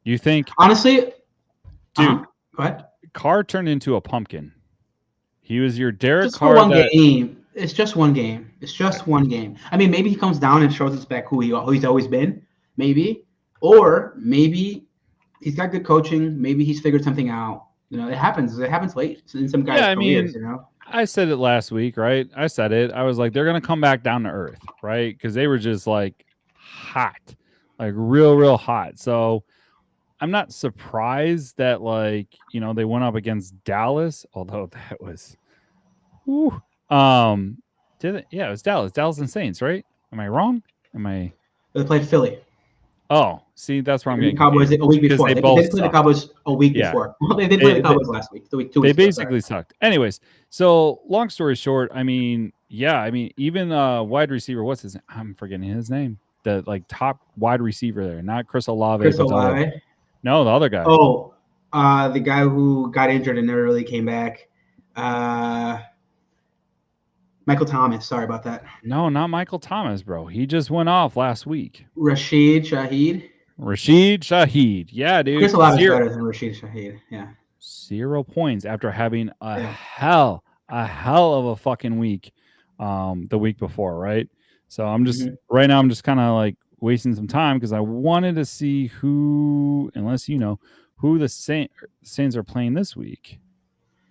You think? Honestly, dude, go ahead. Carr turned into a pumpkin. He was your Derek Carr. Game. It's just one game. One game. I mean, maybe he comes down and shows us back who he's always been. Maybe. Or maybe he's got good coaching. Maybe he's figured something out. It happens. It happens late in some guys' careers, I said it last week, right? I said it. I was like, they're going to come back down to earth, right? Because they were just like hot, like real hot. So I'm not surprised that they went up against Dallas, although that was, it was Dallas and Saints, right? Am I wrong? They played Philly. Oh, see, that's where I'm getting Cowboys a week before. They played the Cowboys a week before. Well, they did play the Cowboys last week. 2 weeks they basically sucked. Anyways, so long story short, even wide receiver, what's his name? I'm forgetting his name. The top wide receiver there, not Chris Olave. Chris Olave? No, the other guy. Oh, the guy who got injured and never really came back. Michael Thomas. Sorry about that. No, not Michael Thomas, bro. He just went off last week. Rashid Shaheed. Yeah, dude. Chris Olave is better than Rashid Shaheed. Yeah. 0 points after having a hell of a fucking week the week before, right? So I'm just right now I'm just kind of like wasting some time because I wanted to see who, unless you know, who the Saints are playing this week.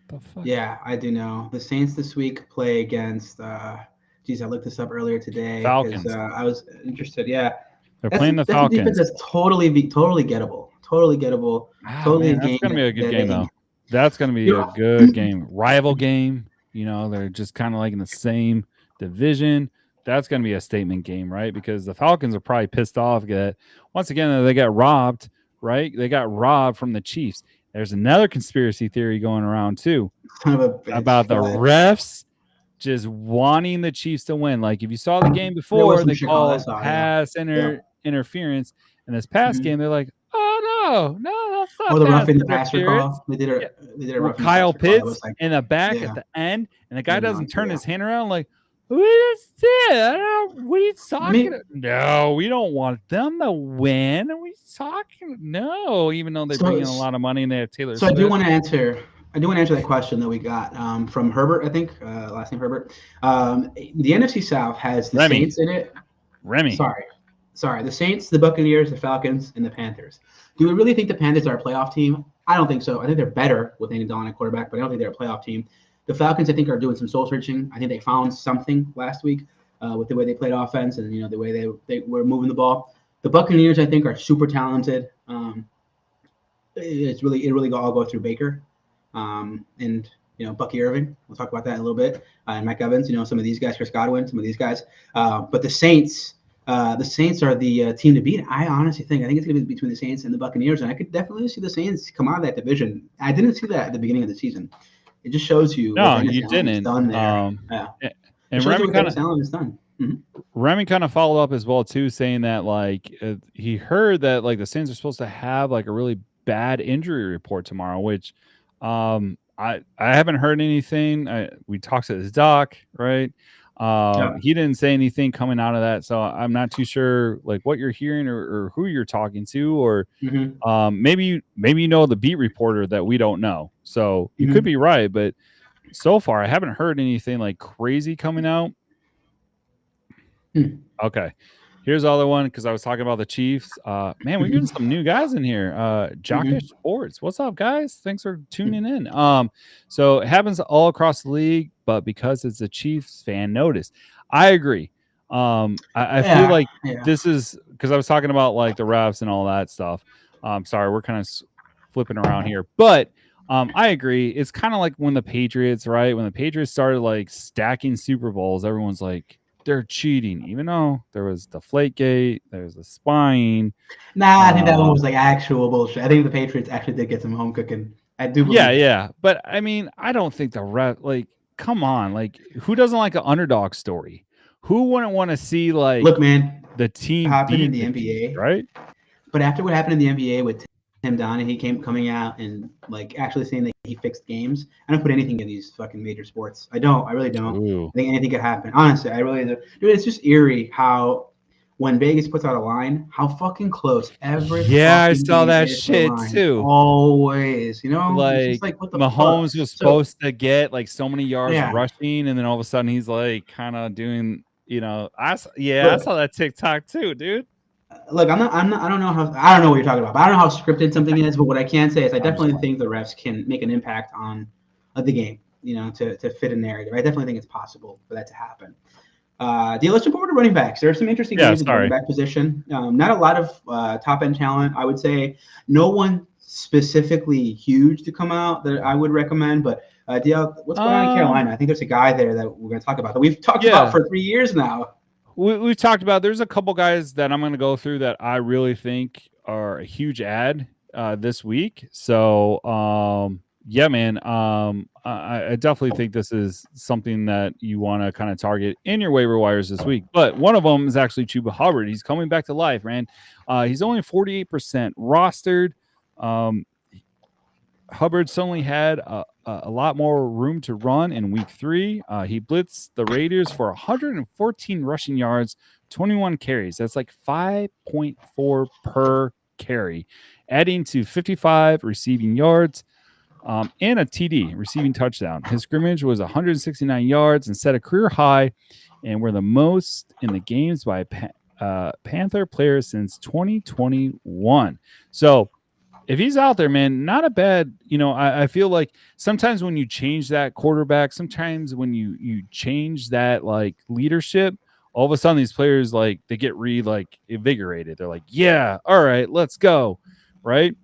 The fuck? Yeah, I do know. The Saints this week play against I looked this up earlier today. Falcons. I was interested. Yeah. They're playing the Falcons. Defense is totally gettable. Totally gettable. Totally man, that's going to be a good game, though. That's going to be Yeah. a good game. Rival game. You know, they're just kind of like in the same division. That's going to be a statement game, right? Because the Falcons are probably pissed off that, once again, they got robbed, right? They got robbed from the Chiefs. There's another conspiracy theory going around, too, about the refs just wanting the Chiefs to win. Like, if you saw the game before, they called pass interference. And this past game, they're like, oh, no, that's not the pass roughing the passer call. They did a roughing Kyle Pitts like, in the back at the end, and the guy doesn't turn his hand around like, who is this? What are you talking about? No, we don't want them to win. Are we talking? No, even though they bring in a lot of money and they have Taylor Swift. I do want to answer that question that we got from Herbert, I think, last name Herbert. The NFC South has the Saints in it. Sorry, the Saints, the Buccaneers, the Falcons, and the Panthers. Do we really think the Panthers are a playoff team? I don't think so. I think they're better with Andy Dalton at quarterback, but I don't think they're a playoff team. The Falcons, I think, are doing some soul searching. I think they found something last week with the way they played offense and the way they were moving the ball. The Buccaneers, I think, are super talented. It really all go through Baker, and Bucky Irving. We'll talk about that in a little bit. And Mike Evans. Some of these guys, Chris Godwin, some of these guys. But the Saints. The Saints are the team to beat. I honestly think it's going to be between the Saints and the Buccaneers, and I could definitely see the Saints come out of that division. I didn't see that at the beginning of the season. It just shows you. No, you didn't. Done there. And Remy kind of followed up as well too, saying that like he heard that like the Saints are supposed to have like a really bad injury report tomorrow, which I haven't heard anything. We talked to this doc, right? He didn't say anything coming out of that, so I'm not too sure like what you're hearing or who you're talking to, or maybe you know the beat reporter that we don't know. So you could be right, but so far I haven't heard anything like crazy coming out. Okay. Here's the other one, because I was talking about the Chiefs. Man, we're getting some new guys in here. Jockish Sports. What's up, guys? Thanks for tuning in. So it happens all across the league, but because it's a Chiefs fan, notice. I agree. I feel like this is because I was talking about like the refs and all that stuff. Sorry, we're kind of flipping around here, but I agree. It's kind of like when the Patriots, right? When the Patriots started like stacking Super Bowls, everyone's like, they're cheating, even though there was Deflategate, there's the spying. Nah, I think that one was like actual bullshit. I think the Patriots actually did get some home cooking. I do believe yeah. But I mean, I don't think the ref, like, come on, like, who doesn't like an underdog story? Who wouldn't want to see like, look, man, the team beat in the NBA, right? But after what happened in the NBA with Tim Donaghy, he coming out and like actually saying that he fixed games. I don't put anything in these fucking major sports. I really don't. Ooh. I think anything could happen. Honestly, I really do. Dude, it's just eerie how when Vegas puts out a line, how fucking close every. Yeah, I saw that shit too. Always, like, it's just like what the Mahomes was supposed to get like so many yards rushing, and then all of a sudden he's like kind of doing, I saw that TikTok too, dude. Look, I don't know what you're talking about. But I don't know how scripted something is, but what I can say is I definitely think the refs can make an impact on the game, to fit a narrative. I definitely think it's possible for that to happen. Let's jump over to running backs. There are some interesting games in the running back position. Not a lot of top-end talent. I would say no one specifically huge to come out that I would recommend, but DL, what's going on in Carolina? I think there's a guy there that we're going to talk about that we've talked about for 3 years now. We've talked about, there's a couple guys that I'm going to go through that I really think are a huge ad this week. So, man, I definitely think this is something that you want to kind of target in your waiver wires this week. But one of them is actually Chuba Hubbard. He's coming back to life, man. He's only 48% rostered. Hubbard suddenly had a lot more room to run in week 3. He blitzed the Raiders for 114 rushing yards, 21 carries. That's like 5.4 per carry, adding to 55 receiving yards and a TD, receiving touchdown. His scrimmage was 169 yards and set a career high, and were the most in the games by Panther players since 2021. So if he's out there, man, not a bad, I feel like sometimes when you change that quarterback, sometimes when you change that like leadership, all of a sudden these players like they get invigorated. They're like, yeah, all right, let's go. right?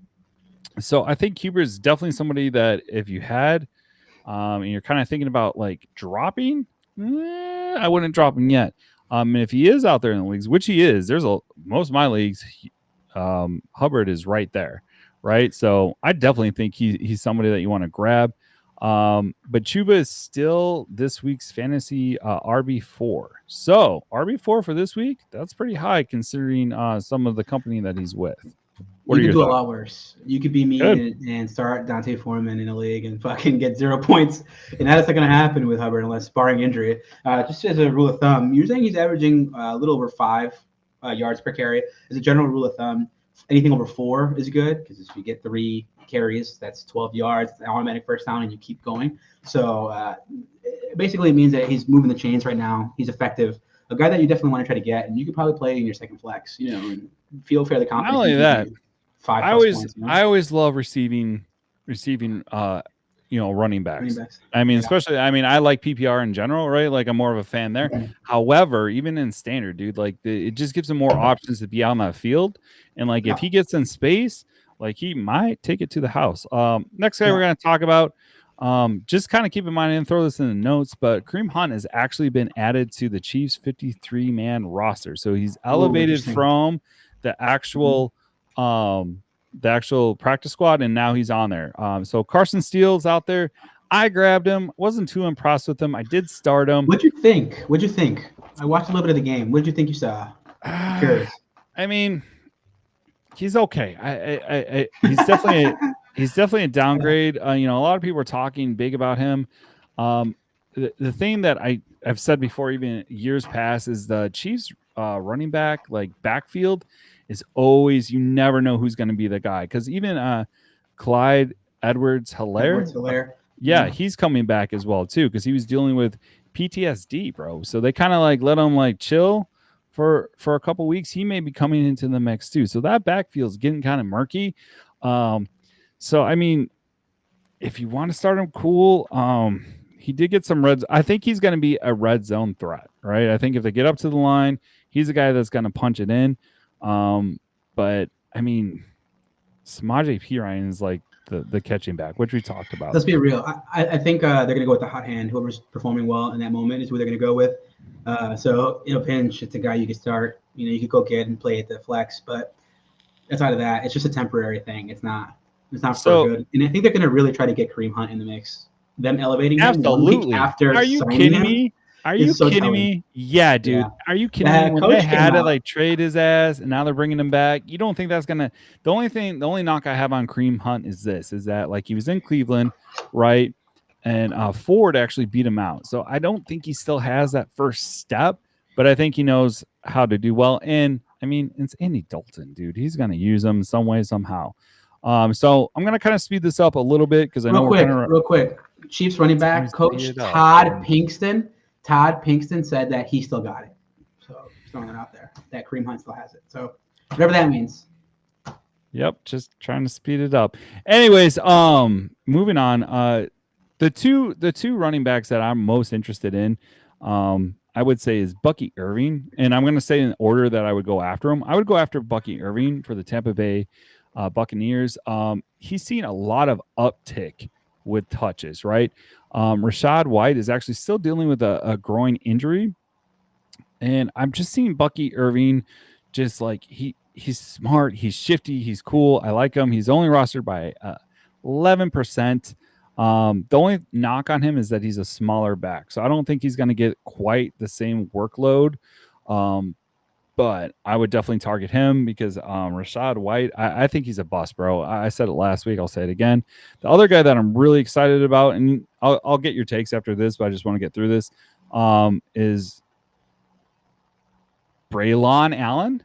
So I think Huber is definitely somebody that if you had, and you're kind of thinking about like dropping, I wouldn't drop him yet. And if he is out there in the leagues, which he is, most of my leagues, Hubbard is right there, right? So I definitely think he's somebody that you want to grab. But Chuba is still this week's fantasy RB4. So RB4 for this week, that's pretty high considering some of the company that he's with. You could do a lot worse. You could be me and start Dante Foreman in a league and fucking get 0 points. And that's not going to happen with Hubbard unless barring injury. Just as a rule of thumb, you're saying he's averaging a little over 5 yards per carry. As a general rule of thumb, anything over 4 is good because if you get 3 carries, that's 12 yards, it's an automatic first down, and you keep going. So basically it means that he's moving the chains right now. He's effective. A guy that you definitely want to try to get, and you could probably play in your second flex, and feel fairly confident. Not only that, 5 points, I always love receiving running backs. I mean, especially I like PPR in general, right? Like I'm more of a fan there. Mm-hmm. However, even in standard, dude, like it just gives him more options to be out on that field. And like if he gets in space, like he might take it to the house. Next guy we're going to talk about, just kind of keep in mind and throw this in the notes, but Kareem Hunt has actually been added to the Chiefs 53-man roster. So he's elevated from the actual practice squad, and now he's on there. So Carson Steele's out there. I grabbed him. Wasn't too impressed with him. I did start him. What'd you think? I watched a little bit of the game. What did you think you saw? I'm curious. I mean, he's okay. He's definitely a downgrade. A lot of people are talking big about him. The thing that I've said before, even years past, is the Chiefs running back backfield is always, you never know who's going to be the guy. Because even Clyde Edwards-Helaire, he's coming back as well too, because he was dealing with PTSD, bro. So they kind of let him chill for a couple weeks. He may be coming into the mix too. So that backfield's getting kind of murky. So I mean, if you want to start him, cool. He did get some reds. I think he's going to be a red zone threat, right? I think if they get up to the line, he's a guy that's going to punch it in. But I mean, Samaje Perine is like the catching back, which we talked about. Let's be real. I think they're going to go with the hot hand. Whoever's performing well in that moment is who they're going to go with. So in a pinch, it's a guy you can start. You could go get and play at the flex, but outside of that, it's just a temporary thing. It's not so good. And I think they're going to really try to get Kareem Hunt in the mix. Them elevating him 1 week after. Are you kidding me? Are you kidding me? Yeah, dude. Yeah. Are you kidding me? When they had to trade his ass and now they're bringing him back, you don't think that's gonna? The only knock I have on Kareem Hunt is that he was in Cleveland, right? And Ford actually beat him out. So I don't think he still has that first step, but I think he knows how to do well. And I mean, it's Andy Dalton, dude. He's gonna use him some way, somehow. So I'm gonna kind of speed this up a little bit because I know real quick. Chiefs running back coach Todd Pinkston said that he still got it. So just throwing it out there, that Kareem Hunt still has it. So whatever that means. Yep, just trying to speed it up. Anyways, moving on. The two running backs that I'm most interested in, I would say is Bucky Irving, and I'm going to say in order that I would go after him. I would go after Bucky Irving for the Tampa Bay Buccaneers. He's seen a lot of uptick with touches, right? Rashad White is actually still dealing with a groin injury. And I'm just seeing Bucky Irving just he's smart, he's shifty, he's cool. I like him. He's only rostered by 11%. The only knock on him is that he's a smaller back. So I don't think he's going to get quite the same workload. But I would definitely target him because Rashad White, I think he's a bust, bro. I said it last week. I'll say it again. The other guy that I'm really excited about, and I'll get your takes after this, but I just want to get through this, is Braylon Allen.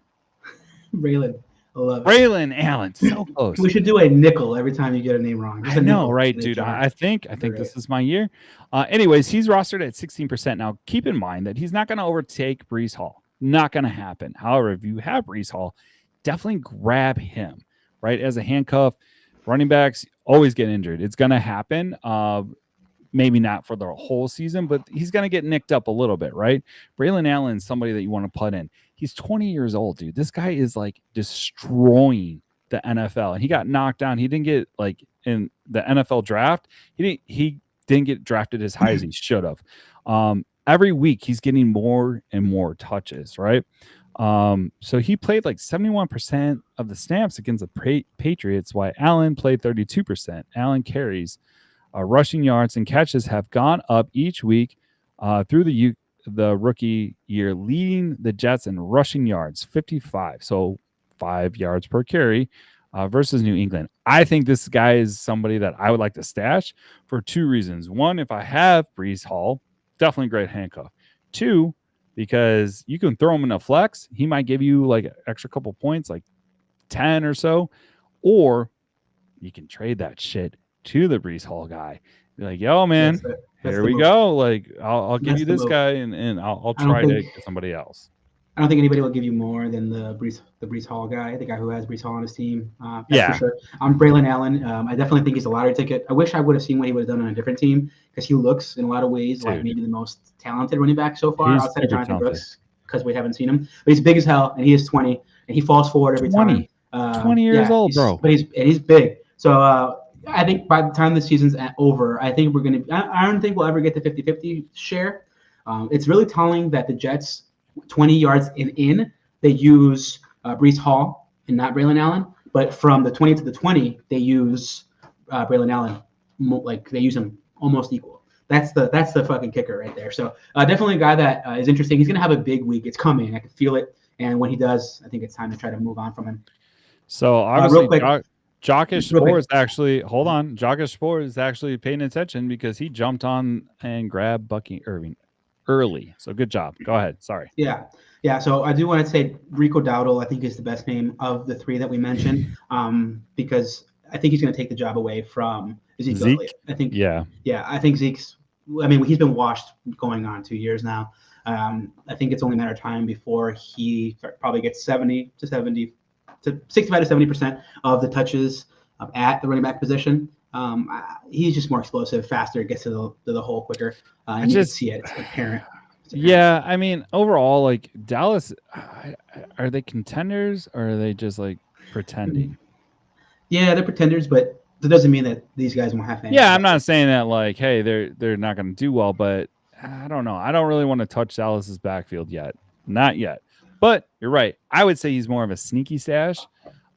Braylon Allen. So close. We should do a nickel every time you get a name wrong. I know, right, dude? I think this is my year. Anyways, he's rostered at 16%. Now, keep in mind that he's not going to overtake Breece Hall. Not going to happen. However, if you have Breece Hall, definitely grab him, right? As a handcuff, running backs always get injured. It's going to happen. Maybe not for the whole season, but he's going to get nicked up a little bit, right? Braylon Allen is somebody that you want to put in. He's 20 years old, dude. This guy is destroying the NFL, and he got knocked down. He didn't get like in the NFL draft. He didn't get drafted as high as he should have. Every week he's getting more and more touches, right? So he played like 71% of the snaps against the Patriots, while Allen played 32%. Allen carries, rushing yards and catches have gone up each week through the rookie year, leading the Jets in rushing yards, 55. So 5 yards per carry versus New England. I think this guy is somebody that I would like to stash for 2 reasons. One, if I have Breece Hall, definitely great handcuff. 2, because you can throw him in a flex. He might give you like an extra couple points, like 10 or so. Or you can trade that shit to the Breece Hall guy. Be like, yo, man, here we go. Like, I'll give you this guy, and I'll try to get somebody else. I don't think anybody will give you more than the Breece Hall guy, the guy who has Breece Hall on his team. That's for sure. I'm Braylon Allen. I definitely think he's a lottery ticket. I wish I would have seen what he would have done on a different team, because he looks in a lot of ways like maybe the most talented running back so far outside of Jonathan Brooks, because we haven't seen him. But he's big as hell, and he is 20, and he falls forward every time. 20 years old, bro. But he's big. So I think by the time the season's over, I think we're going to – I don't think we'll ever get the 50-50 share. It's really telling that the Jets – 20 yards in, they use Breece Hall and not Braylon Allen. But from the 20 to the 20, they use Braylon Allen. Like, they use him almost equal. That's the fucking kicker right there. So definitely a guy that is interesting. He's going to have a big week. It's coming. I can feel it. And when he does, I think it's time to try to move on from him. So obviously, Jockish Spore is actually – hold on. Jockish Spore is actually paying attention, because he jumped on and grabbed Bucky Irving early. So good job. Go ahead. Sorry. Yeah. So I do want to say Rico Dowdle, I think, is the best name of the 3 that we mentioned, because I think he's going to take the job away from Zeke. I think. Yeah. I think Zeke's. I mean, he's been washed going on 2 years now. I think it's only a matter of time before he probably gets 65 to 70% of the touches at the running back position. He's just more explosive, faster, gets to the hole quicker. And you can see it. It's apparent. Yeah, I mean, overall, like, Dallas, are they contenders, or are they just like pretending? Yeah, they're pretenders, but that doesn't mean that these guys won't have. Yeah, I'm not saying that like, hey, they're not going to do well, but I don't know. I don't really want to touch Dallas's backfield yet, not yet. But you're right. I would say he's more of a sneaky stash,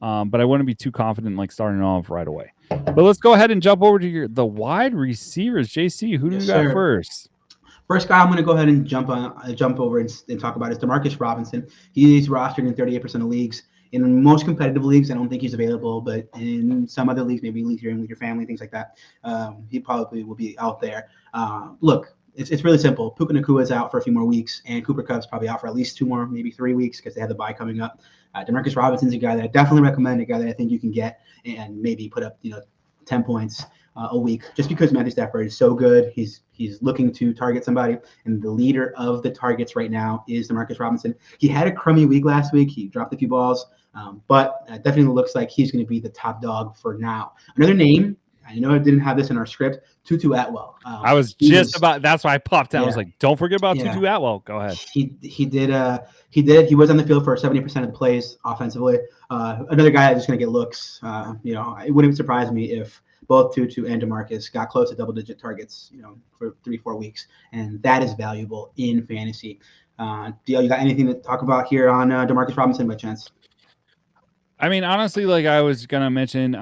but I wouldn't be too confident like starting off right away. But let's go ahead and jump over to the wide receivers. JC, who do you got first? First guy I'm going to go ahead and jump over and talk about is Demarcus Robinson. He's rostered in 38% of leagues. In most competitive leagues, I don't think he's available, but in some other leagues, maybe leagues you're in with your family, things like that, he probably will be out there. Look, it's really simple. Puka Nacua is out for a few more weeks, and Cooper Kupp's probably out for at least 2 more, maybe 3 weeks, because they have the bye coming up. Demarcus Robinson's a guy that I definitely recommend, a guy that I think you can get and maybe put up 10 points a week, just because Matthew Stafford is so good. He's looking to target somebody, and the leader of the targets right now is Demarcus Robinson. He had a crummy week last week. He dropped a few balls, but definitely looks like he's going to be the top dog for now. Another name, I know I didn't have this in our script, Tutu Atwell. I was just about – that's why I popped out. I was like, don't forget about Tutu Atwell. Go ahead. He was on the field for 70% of the plays offensively. Another guy that's just going to get looks. It wouldn't surprise me if both Tutu and DeMarcus got close to double-digit targets, for 3-4 weeks, and that is valuable in fantasy. DL, you got anything to talk about here on DeMarcus Robinson by chance? I mean, honestly, like I was gonna mention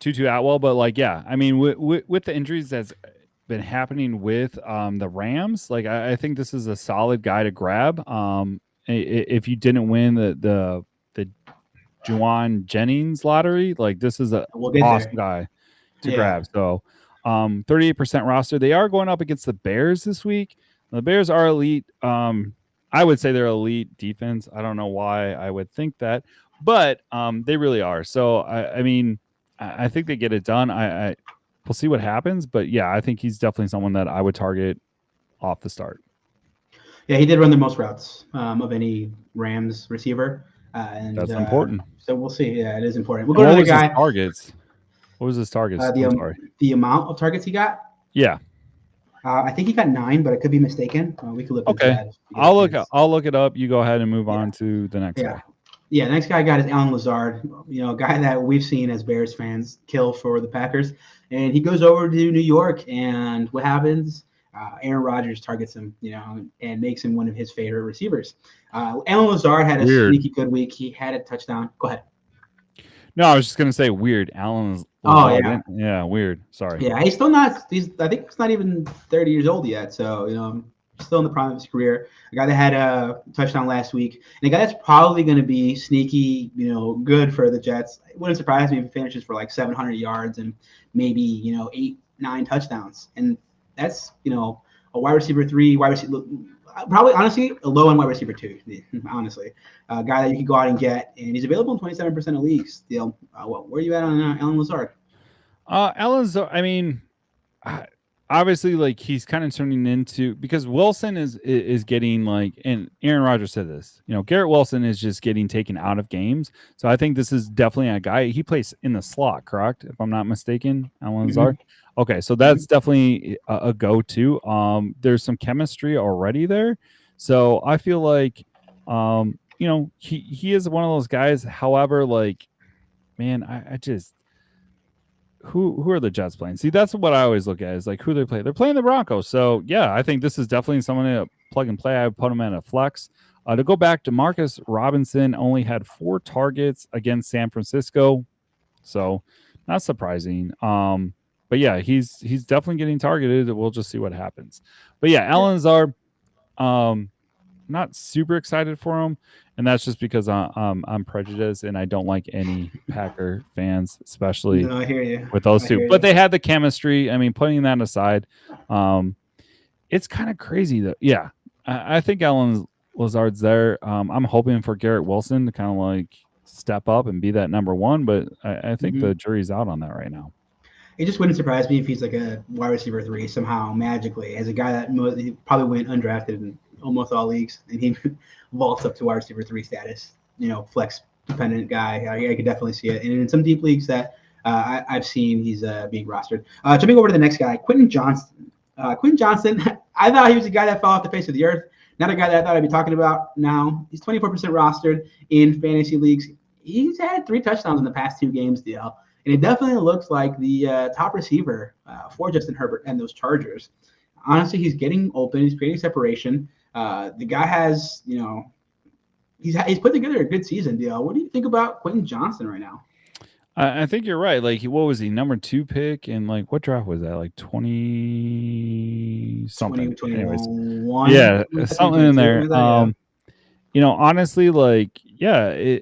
Tutu Atwell, but like, yeah, I mean, with the injuries that's been happening with the Rams, like I think this is a solid guy to grab. If you didn't win the Juwan Jennings lottery, like this is an awesome guy to grab. So 38% roster. They are going up against the Bears this week. The Bears are elite. I would say they're elite defense. I don't know why I would think that, but they really are. So I mean, I think they get it done. We'll see what happens, but yeah, I think he's definitely someone that I would target off the start. Yeah, he did run the most routes of any Rams receiver. And that's important. So we'll see. Yeah, it is important. We'll go to the guy. Targets. What was his targets? The amount of targets he got? Yeah. I think he got 9, but I could be mistaken. We could look. Okay. I'll look it up. You go ahead and move on to the next guy. Yeah, next guy I got is Alan Lazard, a guy that we've seen as Bears fans kill for the Packers. And he goes over to New York, and what happens? Aaron Rodgers targets him, and makes him one of his favorite receivers. Alan Lazard had a sneaky good week. He had a touchdown. Go ahead. No, I was just gonna say weird. Alan Lazard. Oh yeah, weird. Sorry. Yeah, he's still not. I think he's not even 30 years old yet. So still in the prime of his career. A guy that had a touchdown last week, and a guy that's probably going to be sneaky, good for the Jets. It wouldn't surprise me if he finishes for like 700 yards and maybe 8-9 touchdowns, and that's a wide receiver 3, wide receiver. Probably, honestly, a low-end wide receiver 2, honestly. A guy that you can go out and get, and he's available in 27% of leagues still. Where are you at on Alan Lazard? I mean, obviously, like he's kind of turning into, because Wilson is getting like, and Aaron Rodgers said this, Garrett Wilson is just getting taken out of games. So I think this is definitely a guy. He plays in the slot, correct? If I'm not mistaken, Alan Lazard. Okay, so that's definitely a go-to. There's some chemistry already there, so I feel like, he is one of those guys. However, like, man, I just, who are the Jets playing? See, that's what I always look at, is like who they play. They're playing the Broncos, so yeah, I think this is definitely someone to plug and play. I would put him in a flex. To go back to Marcus Robinson, only had 4 targets against San Francisco, so not surprising. But yeah, he's definitely getting targeted. We'll just see what happens. But yeah, Alan Lazard, not super excited for him, and that's just because I'm prejudiced and I don't like any Packer fans, especially I hear you. with those two. But they had the chemistry. I mean, putting that aside, it's kind of crazy though. Yeah, I think Alan Lazard's there. I'm hoping for Garrett Wilson to kind of like step up and be that number 1, but I think the jury's out on that right now. It just wouldn't surprise me if he's like a wide receiver 3 somehow magically, as a guy that he probably went undrafted in almost all leagues, and he vaults up to wide receiver 3 status. Flex dependent guy. I could definitely see it, and in some deep leagues that I've seen, he's being rostered. Jumping over to the next guy, Quentin Johnston. Quentin Johnston, I thought he was a guy that fell off the face of the earth. Not a guy that I thought I'd be talking about now. He's 24% rostered in fantasy leagues. He's had 3 touchdowns in the past 2 games, DL. And it definitely looks like the top receiver for Justin Herbert and those Chargers. Honestly, he's getting open. He's creating separation. The guy has, he's put together a good season, DL. What do you think about Quentin Johnston right now? I think you're right. Like, what was he, number 2 pick? And like, what draft was that? Like 20 something. 2021. Yeah, something in there. Honestly, like, yeah,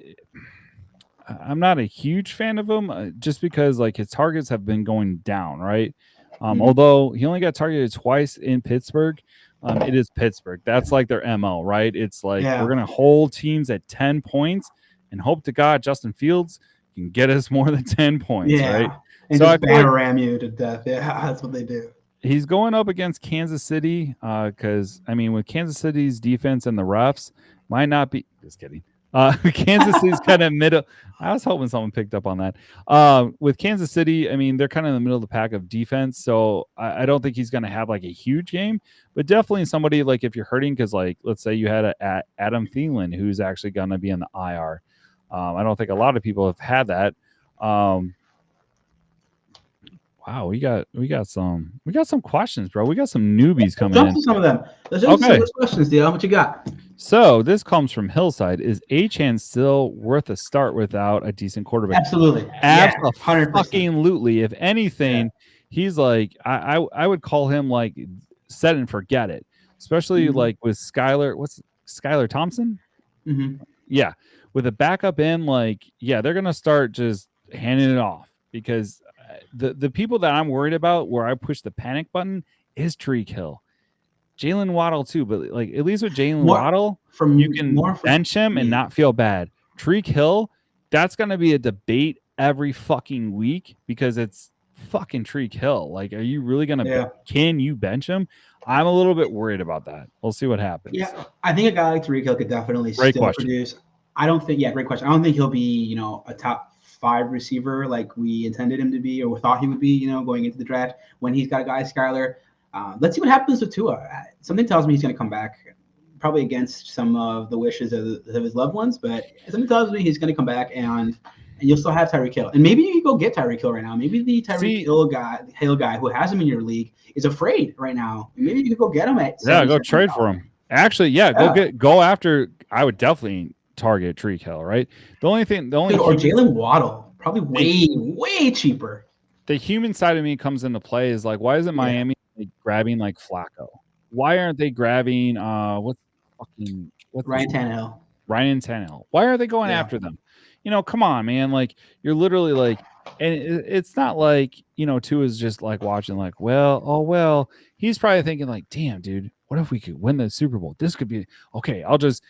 I'm not a huge fan of him, just because like his targets have been going down, right? Although he only got targeted twice in Pittsburgh. It is Pittsburgh. That's like their MO, right? It's like, we're going to hold teams at 10 points and hope to God Justin Fields can get us more than 10 points, right? And so just batter-ram you to death. Yeah, that's what they do. He's going up against Kansas City, because, I mean, with Kansas City's defense and the refs, might not be – just kidding. Kansas City's kind of middle. I was hoping someone picked up on that. With Kansas City, I mean, they're kind of in the middle of the pack of defense, so I don't think he's going to have like a huge game, but definitely somebody, like, if you're hurting, because like, let's say you had Adam Thielen, who's actually going to be in the IR. I don't think a lot of people have had that. Wow, we got some questions, bro. We got some newbies coming in. Some of them. Let's jump to some questions, Dale. What you got? So this comes from Hillside. Is Achane still worth a start without a decent quarterback? Absolutely. Absolutely. If anything, he's like, I would call him like set and forget it. Especially like with Skylar Thompson? Yeah. With a backup in, like, yeah, they're gonna start just handing it off, because the people that I'm worried about, where I push the panic button, is Tyreek Hill. Jalen Waddle too, but like, at least with Jalen Waddle, you can bench him and not feel bad. Tyreek Hill, that's going to be a debate every fucking week, because it's fucking Tyreek Hill. Like, are you really going to can you bench him? I'm a little bit worried about that. We'll see what happens. Yeah, I think a guy like Tyreek Hill could definitely produce. Great question. I don't think he'll be, a top 5 receiver like we intended him to be, or thought he would be, going into the draft, when he's got a guy Skylar. Let's see what happens with Tua. Something tells me he's going to come back. probably against some of the wishes of his loved ones, but something tells me he's going to come back, and you'll still have Tyreek Hill. And maybe you can go get Tyreek Hill right now. Maybe the Tyreek Hill guy who has him in your league is afraid right now. Maybe you could go get him at go trade for him. Actually, go after. I would definitely target Tyreek Hill, right? Or Jalen Waddle, probably way cheaper. The human side of me comes into play is like, why isn't Miami grabbing like Flacco? Why aren't they grabbing Ryan Tannehill? Ryan Tannehill. Why are they going after them? Come on, man. Like, you're literally like, and it's not like, Tua is just like watching like, well, he's probably thinking like, damn, dude, what if we could win the Super Bowl? This could be okay. I'll just,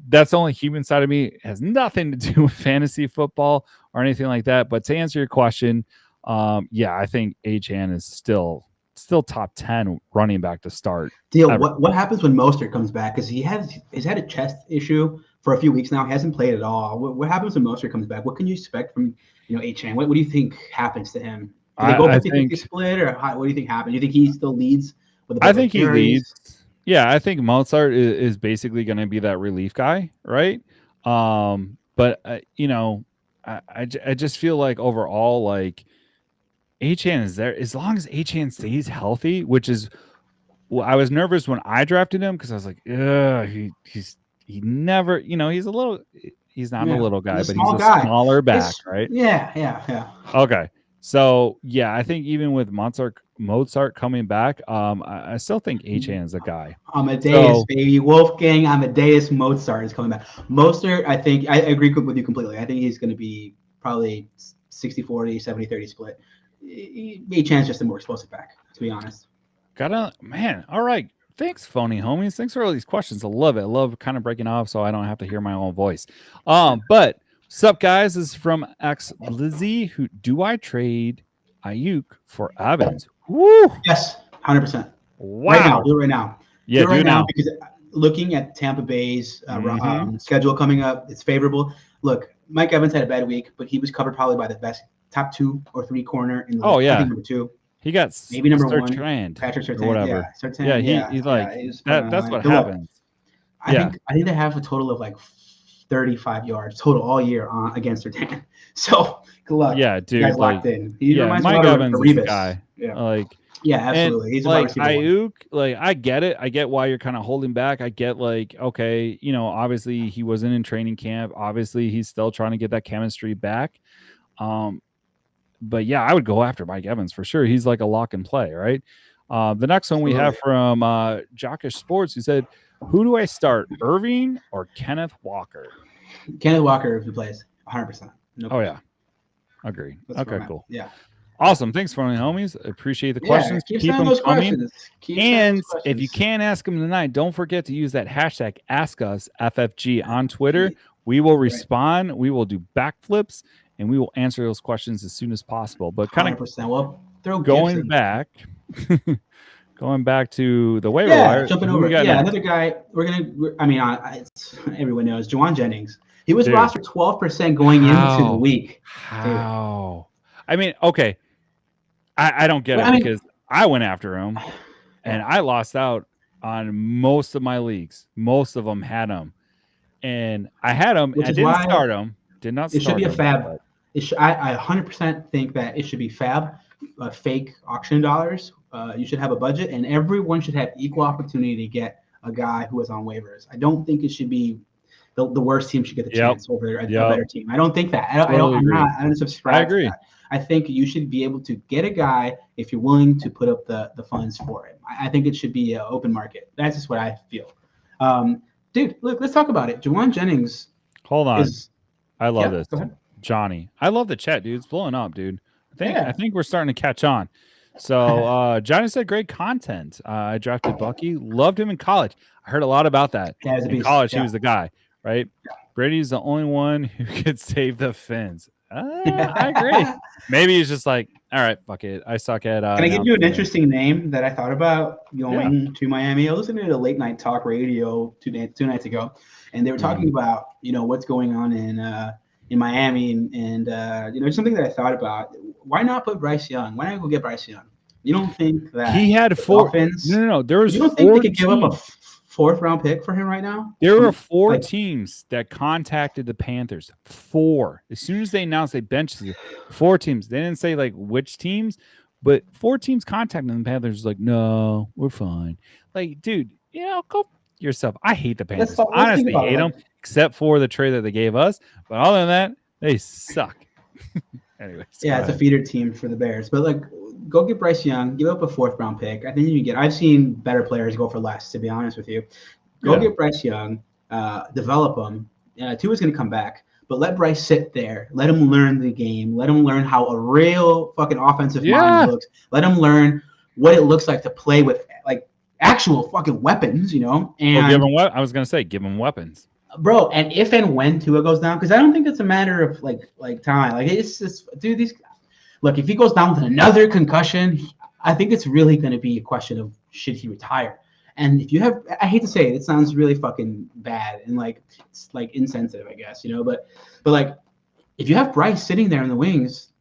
that's the only human side of me. It has nothing to do with fantasy football or anything like that. But to answer your question, I think Achane is still top 10 running back to start. What happens when Mostert comes back? Because he's had a chest issue for a few weeks now. He hasn't played at all. What happens when Mostert comes back? What can you expect from Achane? What do you think happens to him? Do they go 50-50 split, or what do you think happens? Do you think he still leads? I think he leads. Yeah, I think Mostert is basically going to be that relief guy, right? But I just feel like overall, like, Achane is there as long as Achane stays healthy, which is, I was nervous when I drafted him because I was like, he never, he's not a little guy, but he's a smaller back, right? Yeah. Okay, so I think even with Mozart coming back, I still think Achane is a guy. Amadeus, baby, Wolfgang Amadeus Mozart is coming back. Mostert, I think I agree with you completely. I think he's going to be probably 60-40, 70-30 split. Achane's just a more explosive back, to be honest. Man. All right. Thanks, phony homies. Thanks for all these questions. I love it. I love kind of breaking off so I don't have to hear my own voice. But what's up, guys? This is from X Lizzie. Do I trade Ayuk for Evans? Woo! Yes, 100%. Wow. Right now. Do it right now. Yeah, do it now. Because looking at Tampa Bay's schedule coming up, it's favorable. Look, Mike Evans had a bad week, but he was covered probably by the best top 2 or 3 corner in the league. Yeah. I think number 2. He got maybe number 1. Patrick Surtain, or whatever. He's like that's what happens. I think they have a total of like 35 yards total all year against Surtain. So good luck. Yeah, dude. Guys locked in. Mike Evans is the guy. Yeah, absolutely. He's like Ayuk. Like, I get it. I get why you're kind of holding back. I get like, okay, obviously he wasn't in training camp. Obviously he's still trying to get that chemistry back. But I would go after Mike Evans for sure. He's like a lock and play, right? The next one we have from Jockish Sports, who said, who do I start, Irving or Kenneth Walker? Kenneth Walker, if he plays, 100%. No question. Agree. Okay, cool. Yeah. Awesome. Thanks for the homies. Appreciate the questions. Keep them coming. And if you can't ask them tonight, don't forget to use that hashtag AskUsFFG on Twitter. We will respond. We will do backflips. And we will answer those questions as soon as possible. But kind of going back to the waiver wire. Jumping over. Another guy. Everyone knows Juwan Jennings. He was rostered 12% going into the week. How? I mean, okay. I don't get it because I went after him, and I lost out on most of my leagues. Most of them had him, and I had him. I didn't start him. Did not. It should be a fab. I 100% think that it should be fab, fake auction dollars. You should have a budget, and everyone should have equal opportunity to get a guy who is on waivers. I don't think it should be the worst team should get the chance over a better team. I don't think that. I don't subscribe to that. I think you should be able to get a guy if you're willing to put up the funds for it. I think it should be an open market. That's just what I feel. Dude, look, let's talk about it. Juwan Jennings. Hold on. I love this. Go ahead. Johnny. I love the chat, dude. It's blowing up, dude. I think we're starting to catch on. So Johnny said great content. I drafted Bucky. Loved him in college. I heard a lot about that. In college, he was the guy, right? Yeah. Brady's the only one who could save the Fins. I agree. Maybe he's just like, all right, fuck it. I suck at. Can I give you an interesting name that I thought about going to Miami? I was listening to the late night talk radio two nights ago, and they were talking about what's going on in Miami and something that I thought about. Why not put Bryce Young? Why not go get Bryce Young? You don't think that he had 4? No. There was. You don't think they could give up 4th round pick for him right now. There were 4 teams that contacted the Panthers. 4. As soon as they announced they benched 4 teams. They didn't say like which teams, but 4 teams contacted the Panthers. Like, no, we're fine. Like, dude, go yourself. I hate the Panthers. Honestly, hate them, except for the trade that they gave us. But other than that, they suck. Anyways, yeah, it's a feeder team for the Bears. But like, go get Bryce Young. Give up a 4th round pick. I think you get. I've seen better players go for less. To be honest with you, go get Bryce Young. Develop him. Tua's going to come back, but let Bryce sit there. Let him learn the game. Let him learn how a real fucking offensive mind looks. Let him learn what it looks like to play with like actual fucking weapons. And I was going to say, give him weapons. Bro, and if and when Tua goes down, because I don't think it's a matter of like time. Like it's just, dude. Look, if he goes down with another concussion, I think it's really going to be a question of should he retire. And if you have, I hate to say it, it sounds really fucking bad and like it's like insensitive, I guess, but like if you have Bryce sitting there in the wings,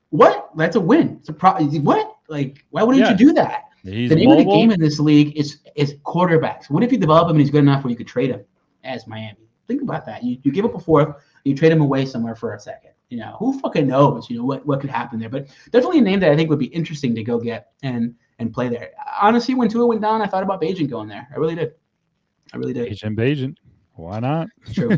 what? That's a win. It's a what? Like, why wouldn't you do that? The name of the game in this league is quarterbacks. What if you develop him and he's good enough where you could trade him as Miami? Think about that. You give up a 4th, you trade him away somewhere for a 2nd. Who fucking knows? What could happen there? But definitely a name that I think would be interesting to go get and play there. Honestly, when Tua went down, I thought about Bagent going there. I really did. Bagent. Why not? True.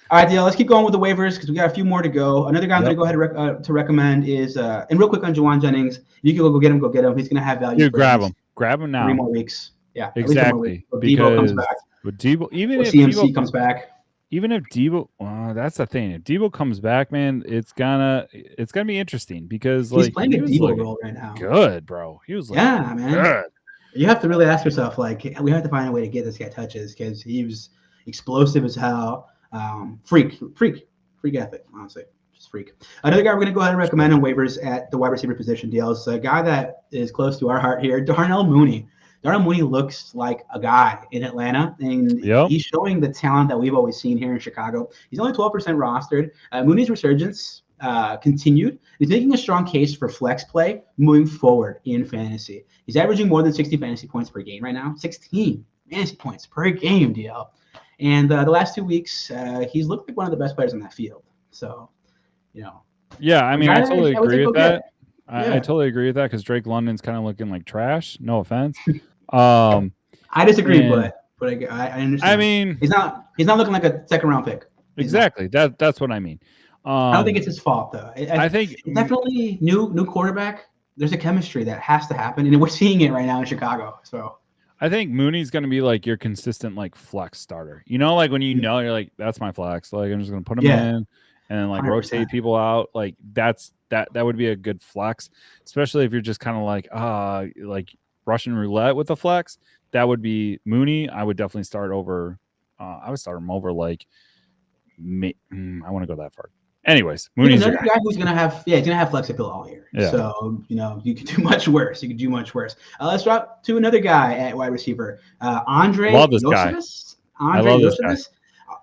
All right, DL, let's keep going with the waivers because we got a few more to go. Another guy I'm going to go ahead to recommend is, and real quick on Juwan Jennings, you can go get him. He's going to have value. Dude, grab him. Grab him now. 3 more weeks. Yeah, exactly. Debo comes back. With Debo, even if CMC Debo comes back. Even if Debo, that's the thing. If Debo comes back, man, it's gonna be interesting because he's playing a Debo role right now. Good, bro. He was man. Good. You have to really ask yourself, like, we have to find a way to get this guy touches because he was explosive as hell. Freak ethic, honestly. Just freak. Another guy we're going to go ahead and recommend on waivers at the wide receiver position, DL, is a guy that is close to our heart here, Darnell Mooney. Darnell Mooney looks like a guy in Atlanta, and he's showing the talent that we've always seen here in Chicago. He's only 12% rostered. Mooney's resurgence continued. He's making a strong case for flex play moving forward in fantasy. He's averaging more than 60 fantasy points per game right now. 16 fantasy points per game, DL. And the last 2 weeks, he's looked like one of the best players on that field. So, Yeah, I mean, I totally agree with that. I totally agree with that because Drake London's kind of looking like trash. No offense. I disagree, but I understand. I mean, he's not looking like a 2nd round pick. Exactly. That's what I mean. I don't think it's his fault though. I think definitely new quarterback. There's a chemistry that has to happen, and we're seeing it right now in Chicago. So I think Mooney's going to be like your consistent like flex starter. Like when you're like, that's my flex. Like I'm just going to put him in and then like 100%. Rotate people out. Like that would be a good flex, especially if you're just kind of like Russian roulette with the flex. That would be Mooney. I would definitely start over. I would start him over like. I want to go that far. Anyways, Mooney's another guy who's gonna have flex appeal all year. Yeah. So you could do much worse. Let's drop to another guy at wide receiver. Andre Yosevich.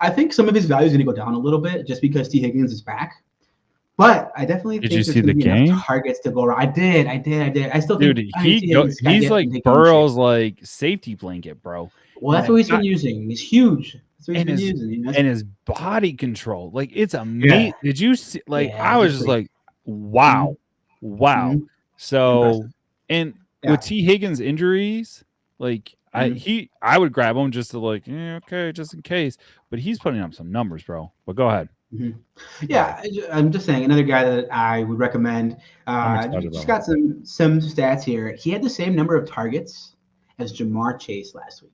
I think some of his value is gonna go down a little bit just because T. Higgins is back. But I definitely think you see the game targets to go around. I did. I still think he's like Burrow's like safety blanket, bro. Well, that's what he's been using. He's huge. That's what he's been using. And his body control, like it's amazing. Yeah. Did you see? Like I was just like, wow. Mm-hmm. So, and with T. Higgins injuries, like I would grab him just to like, okay, just in case. But he's putting up some numbers, bro. But go ahead. Mm-hmm. Yeah, I'm just saying another guy that I would recommend. Just got some stats here. He had the same number of targets as Jamar Chase last week.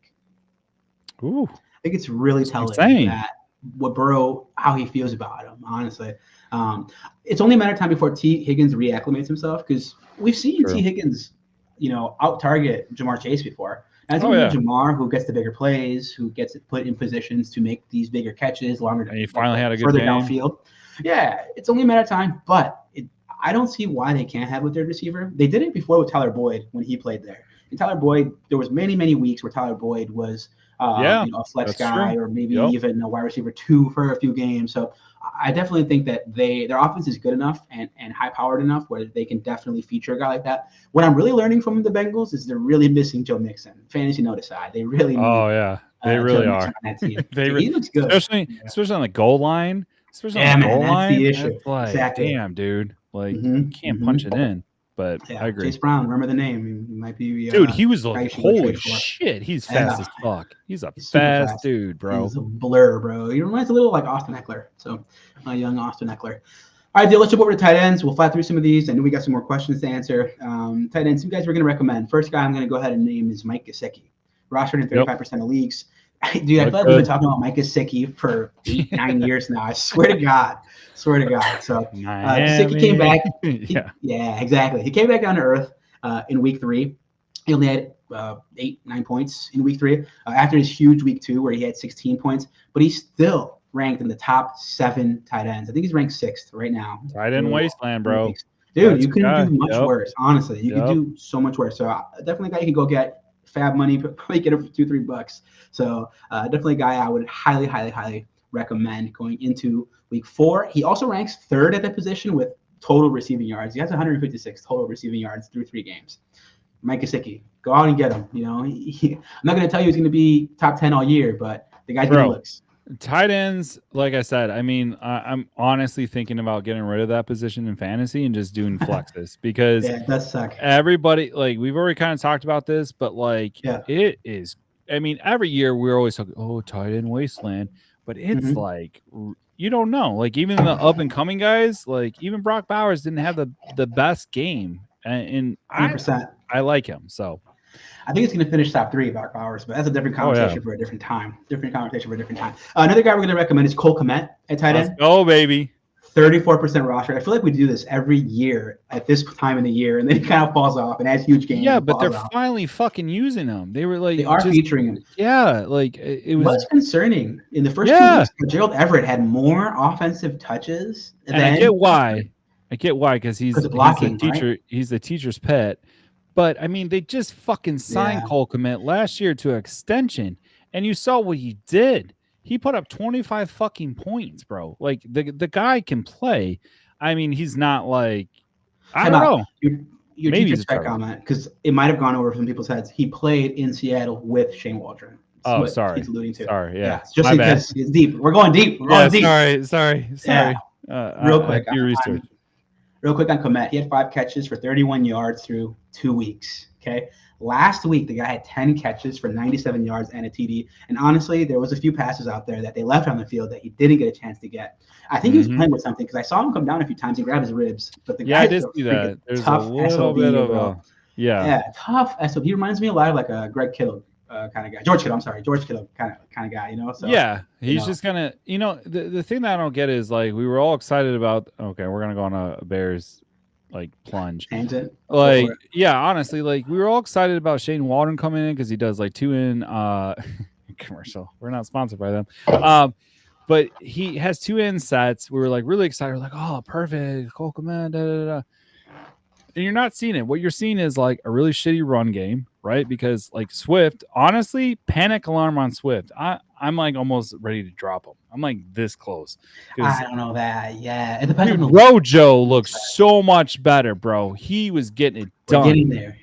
Ooh, I think it's really telling that what Burrow, how he feels about him. Honestly, it's only a matter of time before T. Higgins reacclimates himself because we've seen T. Higgins, out target Jamar Chase before. And it's Jamar who gets the bigger plays, who gets it put in positions to make these bigger catches, longer. And he finally had a good further game. Downfield. Yeah, it's only a matter of time, but I don't see why they can't have with their receiver. They did it before with Tyler Boyd when he played there. And Tyler Boyd, there was many weeks where Tyler Boyd was A flex guy, or maybe even a wide receiver 2 for a few games. So I definitely think that their offense is good enough and high powered enough where they can definitely feature a guy like that. What I'm really learning from the Bengals is they're really missing Joe Mixon. Fantasy note aside, they really need. They really are. On that team. He looks good, especially on the goal line. Especially on the goal line. The issue. It's like, exactly. Damn, dude, like you can't punch it in. But I agree. Chase Brown, remember the name? He might be. Dude, he was like, holy shit, he's fast as fuck. He's fast dude, bro. He's a blur, bro. He reminds a little like Austin Eckler. So, young Austin Eckler. All right, let's jump over to tight ends. We'll fly through some of these. I know we got some more questions to answer. Tight ends, you guys were going to recommend. First guy I'm going to go ahead and name is Mike Gesicki. Rostered in 35% of leagues. Dude, I feel like we've been talking about Mike Gesicki for 8-9 years now. I swear to God. So Gesicki came back. Yeah, exactly. He came back down to earth in week 3. He only had 8-9 points in week 3 after his huge week 2 where he had 16 points. But he's still ranked in the top 7 tight ends. I think he's ranked 6th right now. Tight end wasteland, bro. Dude, you can do much worse. Honestly, you can do so much worse. So definitely a guy you can go get. Fab money, probably get it for $2-3. So definitely a guy I would highly recommend going into week 4. He also ranks 3rd at that position with total receiving yards. He has 156 total receiving yards through 3 games. Mike Gesicki, go out and get him. I'm not going to tell you he's going to be top 10 all year, but the guy's going to looks. Tight ends, like I said, I mean, I'm honestly thinking about getting rid of that position in fantasy and just doing flexes because it does suck. Everybody, like, we've already kind of talked about this, but like, it is. I mean, every year we're always talking, tight end wasteland, but it's like you don't know. Like, even the up and coming guys, like even Brock Bowers didn't have the best game, and 100%. I like him so. I think it's going to finish top 3, Brock Bowers, but that's a different conversation for a different time. Another guy we're going to recommend is Cole Kmet at tight end. Oh, baby. 34% roster. I feel like we do this every year at this time of the year, and then he kind of falls off and has huge games. Yeah, but they're finally fucking using him. They were like, they are featuring him. Yeah, like it was. What's concerning in the first 2 weeks, Gerald Everett had more offensive touches. And I get why. Because he's blocking, a teacher. Right? He's the teacher's pet. But I mean, they just fucking signed Cole Kmet last year to an extension, and you saw what he did. He put up 25 fucking points, bro. Like the guy can play. I mean, he's not like I don't know. Your teacher's pet comment, because it might have gone over some people's heads. He played in Seattle with Shane Waldron. That's sorry. He's alluding to. Sorry, yeah. Just because it's deep. We're going deep. Sorry. Real quick. Research. Real quick on Kmet, he had 5 catches for 31 yards through 2 weeks. Okay. Last week, the guy had 10 catches for 97 yards and a TD. And honestly, there was a few passes out there that they left on the field that he didn't get a chance to get. I think he was playing with something because I saw him come down a few times and grab his ribs. But the guy I did see that. There's a little bit of a tough SOB. He reminds me a lot of like a Greg Kittle kind of guy. George Kittle kind of guy, So he's just gonna, the thing that I don't get is like we were all excited about. Okay, we're gonna go on a Bears like plunge tangent. Like honestly, like we were all excited about Shane Waldron coming in because he does like 2-in commercial. We're not sponsored by them, but he has 2-in sets. We were like really excited. We're like, oh, perfect, Cole Kmet, and you're not seeing it. What you're seeing is like a really shitty run game, right? Because like Swift, honestly, panic alarm on Swift. I'm like almost ready to drop him. I'm like this close. I don't know that. Yeah, it depends. Rojo looks so much better, bro. He was getting it done. We're getting there.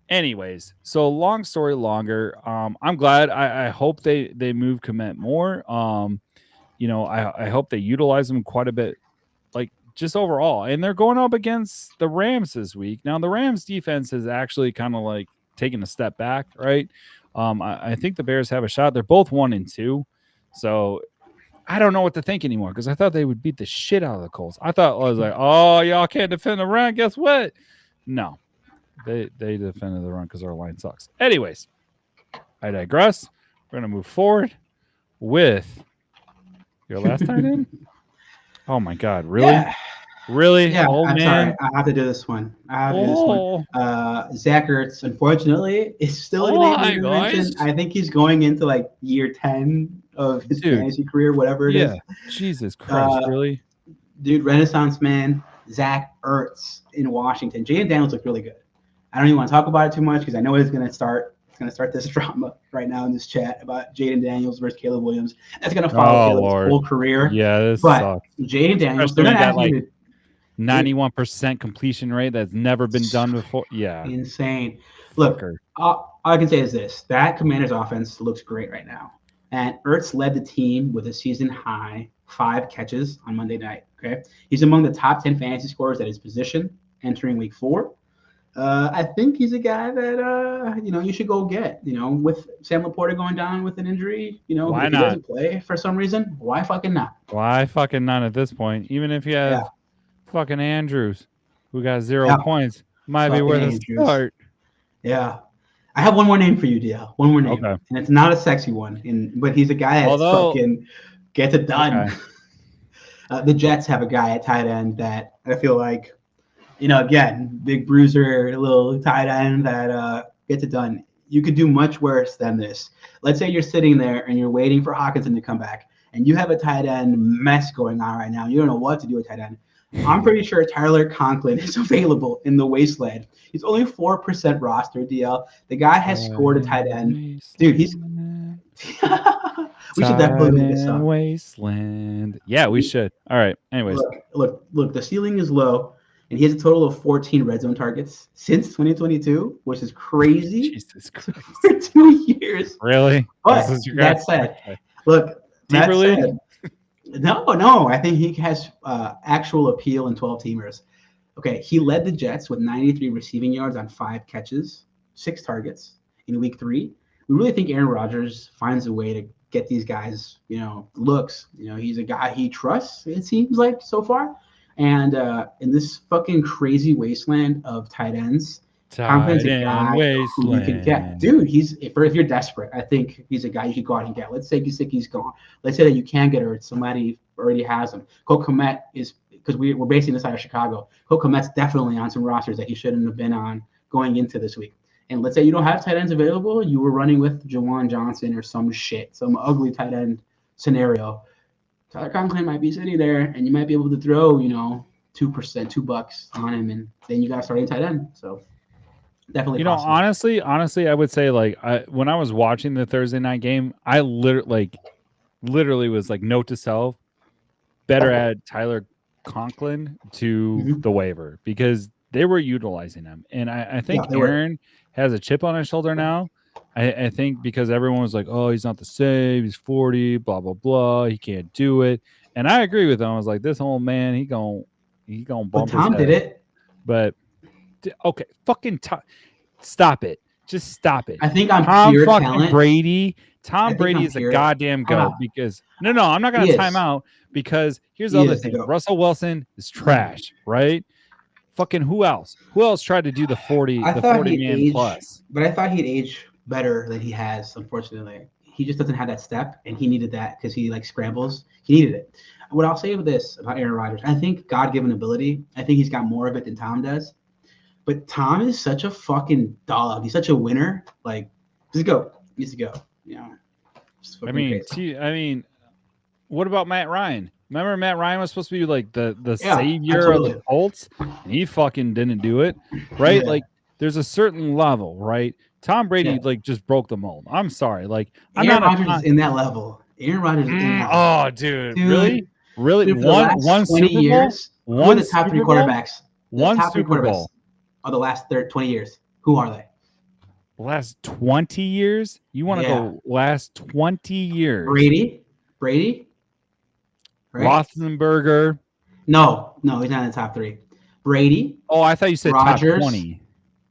Anyways, so long story longer. I'm glad. I hope they move Kmet more. I hope they utilize him quite a bit. Like just overall, and they're going up against the Rams this week. Now the Rams defense is actually kind of like taking a step back, right? I think the Bears have a shot. They're both 1-2, so I don't know what to think anymore because I thought they would beat the shit out of the Colts. I was like, oh, y'all can't defend the run. Guess what? No, they defended the run because our line sucks. Anyways, I digress. We're gonna move forward with your last tight end. Oh my God, really? Yeah. Really? Yeah, I'm sorry. I have to do this one. Zach Ertz, unfortunately, is still in the mention. I think he's going into like year 10 of his fantasy career, whatever it is. Jesus Christ, really? Dude, Renaissance man, Zach Ertz in Washington. Jaden Daniels looked really good. I don't even want to talk about it too much because I know he's going to start It's going to start this drama right now in this chat about Jaden Daniels versus Caleb Williams. That's going to follow Caleb's whole career. Yeah, this but sucks. Jaden Daniels, they're going to ask you to 91% completion rate that's never been done before. Yeah. Insane. Look, all I can say is this. That Commanders offense looks great right now. And Ertz led the team with a season high 5 catches on Monday night. Okay. He's among the top 10 fantasy scorers at his position entering week 4. I think he's a guy that, you should go get, with Sam Laporta going down with an injury, why if not? He doesn't play for some reason, why fucking not? Why fucking not at this point? Even if you have fucking Andrews, who got 0 points, might be worth a start. Yeah. I have one more name for you, DL. One more name. Okay. And it's not a sexy one, but he's a guy that fucking gets it done. Okay. The Jets have a guy at tight end that I feel like, again, big bruiser, little tight end that gets it done. You could do much worse than this. Let's say you're sitting there and you're waiting for Hawkinson to come back, and you have a tight end mess going on right now. You don't know what to do with tight end. I'm pretty sure Tyler Conklin is available in the wasteland. He's only 4% roster, DL. The guy has scored a tight end. Dude, he's... we should definitely make this up. Wasteland. Yeah, we should. All right. Anyways. Look, the ceiling is low, and he has a total of 14 red zone targets since 2022, which is crazy. Jesus Christ. For 2 years. Really? But that said, look, that said, no, I think he has actual appeal in 12 teamers. Okay, he led the Jets with 93 receiving yards on 5 catches, 6 targets in week 3. We really think Aaron Rodgers finds a way to get these guys, looks. He's a guy he trusts, it seems like, so far. And in this fucking crazy wasteland of tight ends, Tompkins a guy who you can get. Dude, if you're desperate, I think he's a guy you could go out and get. Let's say Gesicki's gone. Let's say that you can get her. Somebody already has him. Cole Kmet is, because we're basing this out of Chicago. Cole Kmet's definitely on some rosters that he shouldn't have been on going into this week. And let's say you don't have tight ends available. You were running with Jawan Johnson or some ugly tight end scenario. Tyler Conklin might be sitting there, and you might be able to throw, $2, $2 on him, and then you got to start a tight end. So definitely. Honestly, I would say when I was watching the Thursday night game, I literally was like, note to self, better add Tyler Conklin to the waiver because they were utilizing him, and I think Aaron has a chip on his shoulder now. I think because everyone was like, oh, he's not the same. He's 40, blah, blah, blah. He can't do it. And I agree with him. I was like, this old man, he gonna bump his head. Tom did it. But, okay, fucking stop it. Just stop it. I think I'm pure talent. Brady. Tom Brady is a goddamn goat because – no, I'm not going to time out because here's the other thing. Russell Wilson is trash, right? Fucking who else? Who else tried to do the 40-man plus? But I thought he'd age better than he has, unfortunately. He just doesn't have that step, and he needed that because he scrambles. He needed it. What I'll say with this about Aaron Rodgers, I think God-given ability. I think he's got more of it than Tom does. But Tom is such a fucking dog. He's such a winner. Just go. He needs to go. I mean, what about Matt Ryan? Remember Matt Ryan was supposed to be like the savior of the Colts, and he fucking didn't do it, right? Yeah. There's a certain level, right? Tom Brady just broke the mold. I'm sorry, Aaron Rodgers is in that level. Aaron Rodgers is in that level. Oh, dude, really? Dude, one Super Bowl? Years, who are the top 3 quarterbacks? One Super Bowl of the last 20 years. Who are they? Last 20 years? You want to go last 20 years? Brady? Right? Roethlisberger. No, he's not in the top 3. Brady. Oh, I thought you said Rodgers, top 20.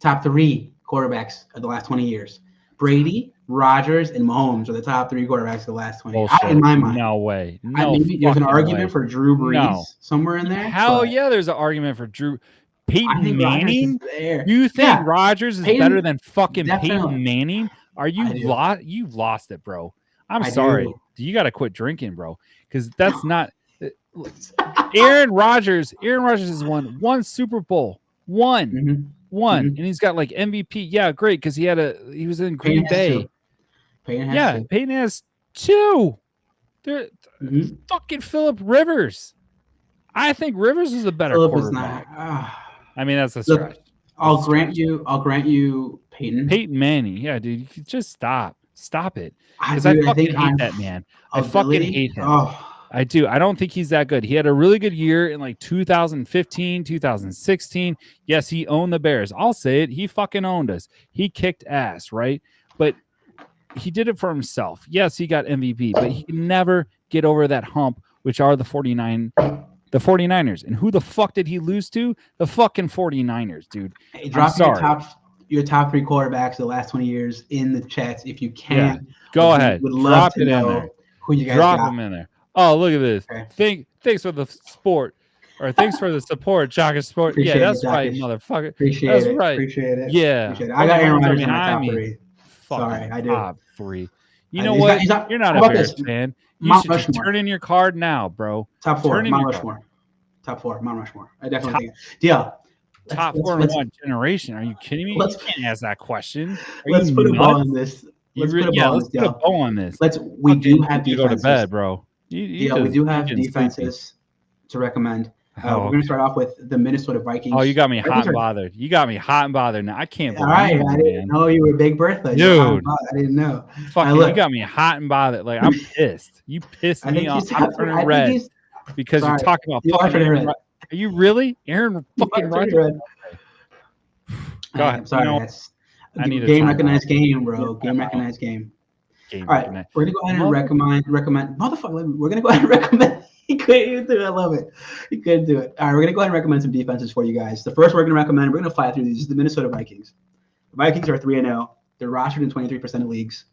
Top 3 quarterbacks of the last 20 years. Brady, Rodgers, and Mahomes are the top 3 quarterbacks of the last 20 years. In my mind. No way. There's an argument for Drew Brees somewhere in there. Hell yeah, there's an argument for Drew. Peyton Manning? You think Rodgers is better than fucking Peyton Manning? Are you you've lost it, bro. I'm sorry. You got to quit drinking, bro, because that's not Aaron Rodgers. Aaron Rodgers has won 1 Super Bowl. One. And he's got MVP. Yeah, great, because he was in Green Bay. Peyton has 2. They're fucking Phillip Rivers. I think Rivers is a better quarterback. I mean, that's a stretch. I'll grant you Peyton Manning. Yeah, dude, you could just stop it. Because I fucking think hate that man. I fucking hate him. Oh. I do. I don't think he's that good. He had a really good year in like 2015, 2016. Yes, he owned the Bears. I'll say it. He fucking owned us. He kicked ass, right? But he did it for himself. Yes, he got MVP, but he can never get over that hump, which are the 49ers. And who the fuck did he lose to? The fucking 49ers, dude. Hey, drop your top 3 quarterbacks the last 20 years in the chats if you can. Yeah. Go ahead. Would love to know who you guys got. Drop them in there. Oh, look at this. Okay. Thanks for the sport. Or thanks for the support, Jockers Sport. Appreciate that's it, right, motherfucker. Appreciate it. Right. Appreciate it. Yeah. Appreciate it. I got Aaron Rodgers in my top 3. Sorry, I do. Top 3. You know what? You're not a Bears fan. You should just turn in your card now, bro. Top 4. Mount Rushmore. Top 4. Mount Rushmore. I definitely think. Deal. Top 4 in one generation. Are you kidding me? You can't ask that question. Let's put a ball on this. Let's put a bow on this. We do have defenses. You go to bed, bro. We do have defenses to recommend. We're going to start off with the Minnesota Vikings. Oh, you got me hot and bothered. Now. I can't believe it. I didn't know you were Big Bertha. Dude. I didn't know. You got me hot and bothered. Like, I'm pissed. You pissed me off. I'm turning red because you're talking about fucking red. Are you really? Aaron fucking Rodgers? Go ahead. I'm sorry. I need a game recognized game, bro. Game recognized game. All right. We're going to go ahead and recommend. Motherfucker, we're going to go ahead and recommend. He couldn't even do it. I love it. He couldn't do it. All right, we're going to go ahead and recommend some defenses for you guys. The first we're going to recommend, we're going to fly through these, is the Minnesota Vikings. The Vikings are 3-0. They're rostered in 23% of leagues.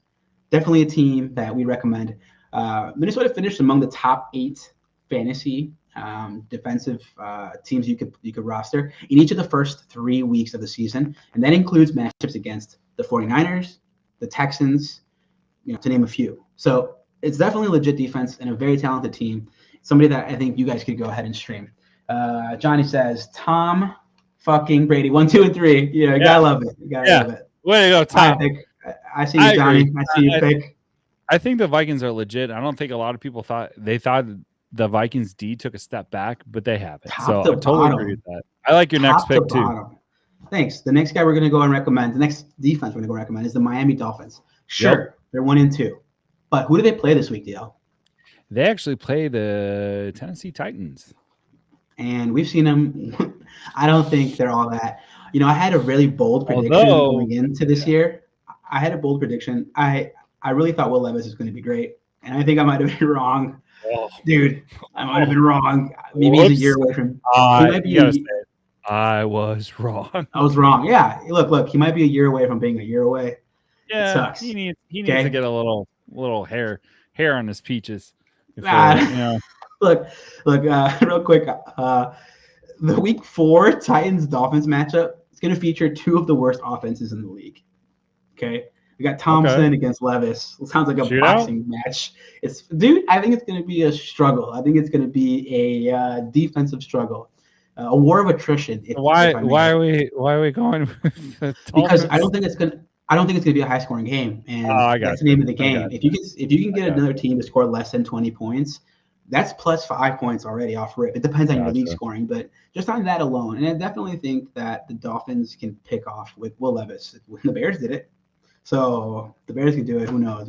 Definitely a team that we recommend. Minnesota finished among the top 8 fantasy defensive teams you could roster in each of the first 3 weeks of the season. And that includes matchups against the 49ers, the Texans, to name a few. So it's definitely a legit defense and a very talented team. Somebody that I think you guys could go ahead and stream. Johnny says, Tom fucking Brady, 1, 2, and 3. Yeah, gotta love it. Love it. Way to go, Tom. I see you, Johnny. I see you, pick. I think the Vikings are legit. I don't think a lot of people thought the Vikings D took a step back, but they haven't. So I totally agree with that. I like your next pick too. Thanks. The next guy we're going to go and recommend, the next defense we're going to go recommend is the Miami Dolphins. Sure, they're 1-2. But who do they play this week, DL? They actually play the Tennessee Titans. And we've seen them. I don't think they're all that. I had a really bold prediction going into this year. I had a bold prediction. I really thought Will Levis is going to be great. And I think I might have been wrong. Oh. Dude, I might have been wrong. Maybe he's a year away from I was wrong. I was wrong. Yeah. Look, he might be a year away from being a year away. Yeah. It sucks. He needs to get a little hair on his peaches. Look, real quick. The week 4 Titans-Dolphins matchup is going to feature 2 of the worst offenses in the league. Okay. We got Thompson against Levis. It sounds like a boxing match. I think it's going to be a struggle. I think it's going to be a defensive struggle, a war of attrition. Why are we going with because I don't think it's going to be a high scoring game, and that's the name of the game. If you can get another team to score less than 20 points, that's plus 5 points already off rip. It depends on your league scoring, but just on that alone, and I definitely think that the Dolphins can pick off with Will Levis. When the Bears did it. So the Bears could do it. Who knows,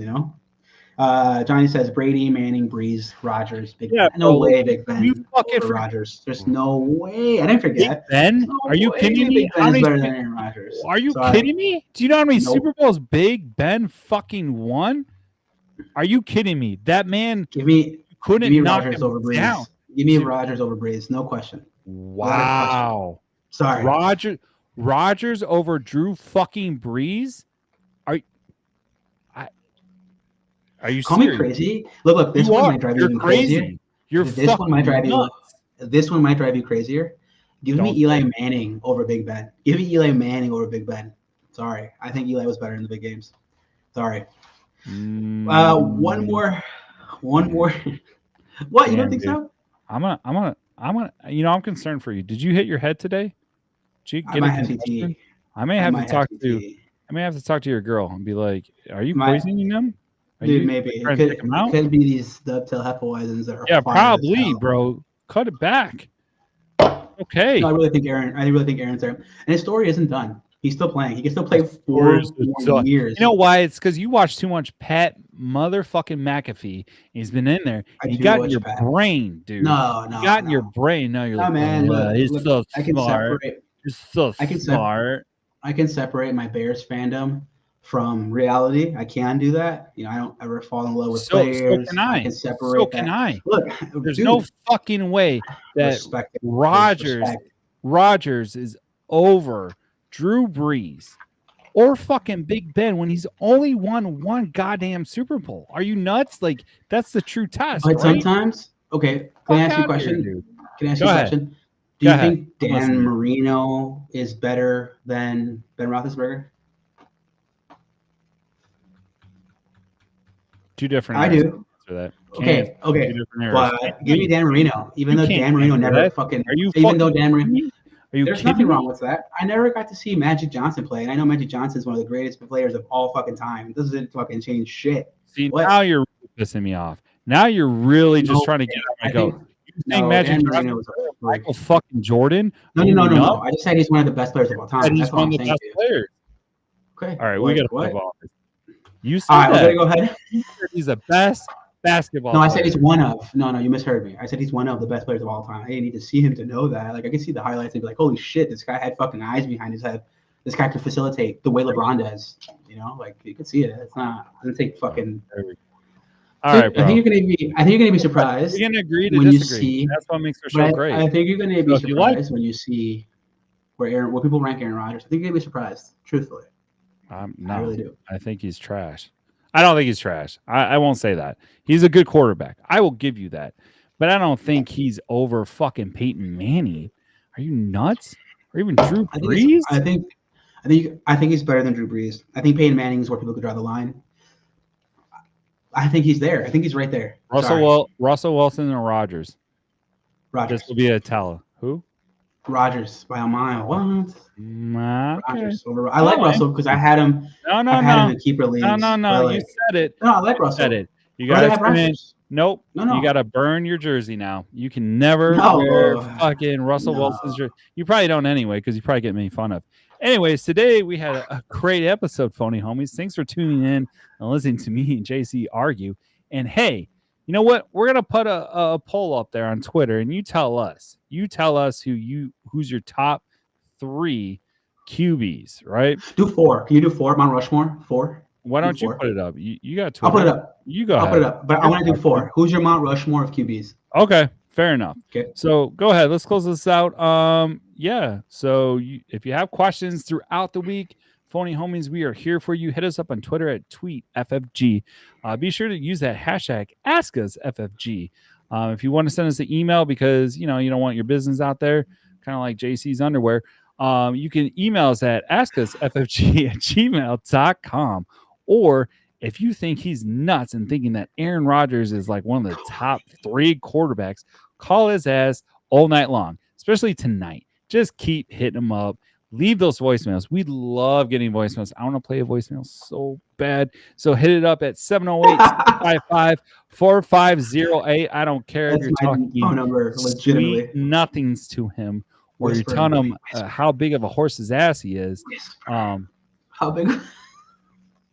Johnny says Brady, Manning, Breeze, Rodgers, Big Ben. No way, Big Ben over Rodgers. There's no way. I didn't forget. Big Ben? Are you kidding me? Big Ben is better than Aaron Rodgers. Are you kidding me? Do you know how many Super Bowls Big Ben fucking won? Are you kidding me? That man give me Rodgers over Breeze. Down. Give me Rodgers over Breeze. No question. Wow. Sorry. Rodgers over Drew fucking Breeze? Are you call me crazy? Look, this one might drive you even crazier. This one might drive you crazier. Give me Eli Manning over Big Ben. Give me Eli Manning over Big Ben. Sorry. I think Eli was better in the big games. Sorry. One more. What? You don't think so? I'm gonna. I'm concerned for you. Did you hit your head today? Did you get a concussion? I may have to talk to your girl and be like, "Are you poisoning them?" Dude, maybe it could be these dovetail Hefeweizens that are probably, bro. Cut it back. Okay. No, I really think Aaron's there, and his story isn't done. He's still playing. He can still play 4 more years. You know why? It's because you watch too much Pat motherfucking McAfee. He's been in there. He got in your brain, dude. No. He got in your brain. No, you're like, man. Look, he's so I can smart. Separate. He's so smart. I can separate my Bears fandom from reality. I can do that. You know, I don't ever fall in love with players. So can I. I can separate can I. Look, there's no fucking way that Rodgers is over Drew Brees or fucking Big Ben when he's only won one goddamn Super Bowl. Are you nuts? Like, that's the true test. But right? sometimes, okay, can I ask you a question? Can I ask you a question? Do you think Dan Marino is better than Ben Roethlisberger? Two different. I do. That. Okay. But give me Dan Marino. Even though Dan Marino never fucking. Even though Dan Marino. There's nothing wrong with that. I never got to see Magic Johnson play, and I know Magic Johnson is one of the greatest players of all fucking time. It doesn't fucking change shit. See, now you're pissing me off. Now you're really just trying to get out my goat. You think Magic Johnson was Michael fucking Jordan? No. I just said he's one of the best players of all time. He's one of the best players. Okay. All right, we got to play ball. You said all right, we're gonna go ahead. He's the best basketball. No, I said he's one of. No, you misheard me. I said he's one of the best players of all time. I didn't need to see him to know that. Like, I could see the highlights and be like, holy shit, this guy had fucking eyes behind his head. This guy could facilitate the way LeBron does. You know, like, you could see it. It's not. It doesn't take fucking. All right, bro. I think you're gonna be surprised. You're gonna agree to disagree. That's what makes our show great. I think you're gonna be surprised when you see where people rank Aaron Rodgers. I think you're gonna be surprised. Truthfully. No, I really do. I think he's trash. I don't think he's trash. I won't say that. He's a good quarterback. I will give you that. But I don't think he's over fucking Peyton Manning. Are you nuts? Or even Drew Brees? I think he's better than Drew Brees. I think Peyton Manning is where people could draw the line. I think he's there. I think he's right there. Russell Wilson or Rodgers? Rodgers. This will be a tally. Who? Rodgers by a mile. What? Rodgers over. I like Russell because I had him. No. In keeper leagues. No. You said it. No, I like Russell. You said it. You got to finish. Nope. No. You got to burn your jersey now. You can never wear fucking Russell Wilson's jersey. You probably don't anyway because you probably get made fun of. Anyways, today we had a great episode, Phony Homies. Thanks for tuning in and listening to me and JC argue. And hey, you know what? We're gonna put a poll up there on Twitter, and you tell us who's your top 3 QBs, right? Do 4. Can you do 4? Mount Rushmore? 4. Why don't you put it up? You got Twitter. I'll put it up. You go. I'll put it up. But I want to do 4. Who's your Mount Rushmore of QBs? Okay, fair enough. Okay. So go ahead. Let's close this out. Yeah. So if you have questions throughout the week, Phony Homies, we are here for you. Hit us up on Twitter at tweetffg. Be sure to use that hashtag AskUsFFG. If you want to send us an email because you don't want your business out there, kind of like JC's underwear, you can email us at askusffg@gmail.com. Or if you think he's nuts and thinking that Aaron Rodgers is like one of the top 3 quarterbacks, call his ass all night long, especially tonight. Just keep hitting him up. Leave those voicemails. We love getting voicemails. I want to play a voicemail so bad. So hit it up at 708-655-4508. I don't care if you're talking phone number, legitimately. Nothings to him, or you're telling him how big of a horse's ass he is. How big?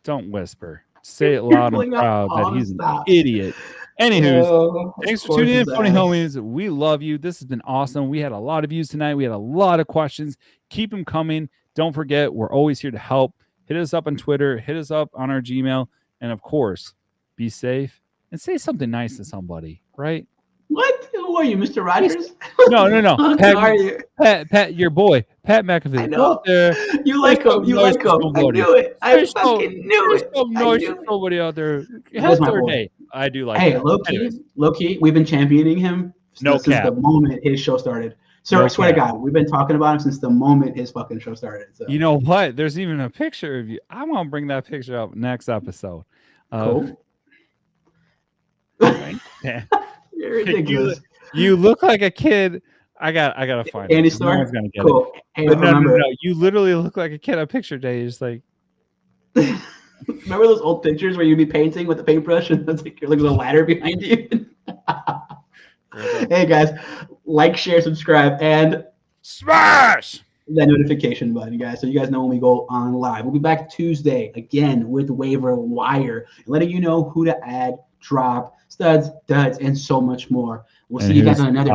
Don't whisper. Say it loud and proud that he's an idiot. Anywho, thanks for tuning in, Phony Homies. We love you. This has been awesome. We had a lot of views tonight. We had a lot of questions. Keep them coming. Don't forget, we're always here to help. Hit us up on Twitter. Hit us up on our Gmail. And, of course, be safe and say something nice to somebody, right? What? Who are you, Mr. Rogers? No. Who are you? Pat, your boy, Pat McAfee. I know. You like him. You like him. I knew it. I fucking knew it. There's no noise for somebody out there. How's their day? I do like that. Low key, we've been championing him since the moment his show started. So I swear to God, we've been talking about him since the moment his fucking show started. So. You know what? There's even a picture of you. I want to bring that picture up next episode. Cool. You're ridiculous. You look like a kid. I gotta find Candy it. store. No one's gonna get cool. it. Hey, but no. You literally look like a kid on picture day. You're just like. Remember those old pictures where you'd be painting with a paintbrush and it's like you're looking at a ladder behind you? Hey guys, like, share, subscribe, and smash! that notification button, guys, so you guys know when we go on live. We'll be back Tuesday again with Waiver Wire, letting you know who to add, drop, studs, duds, and so much more. We'll see you guys on another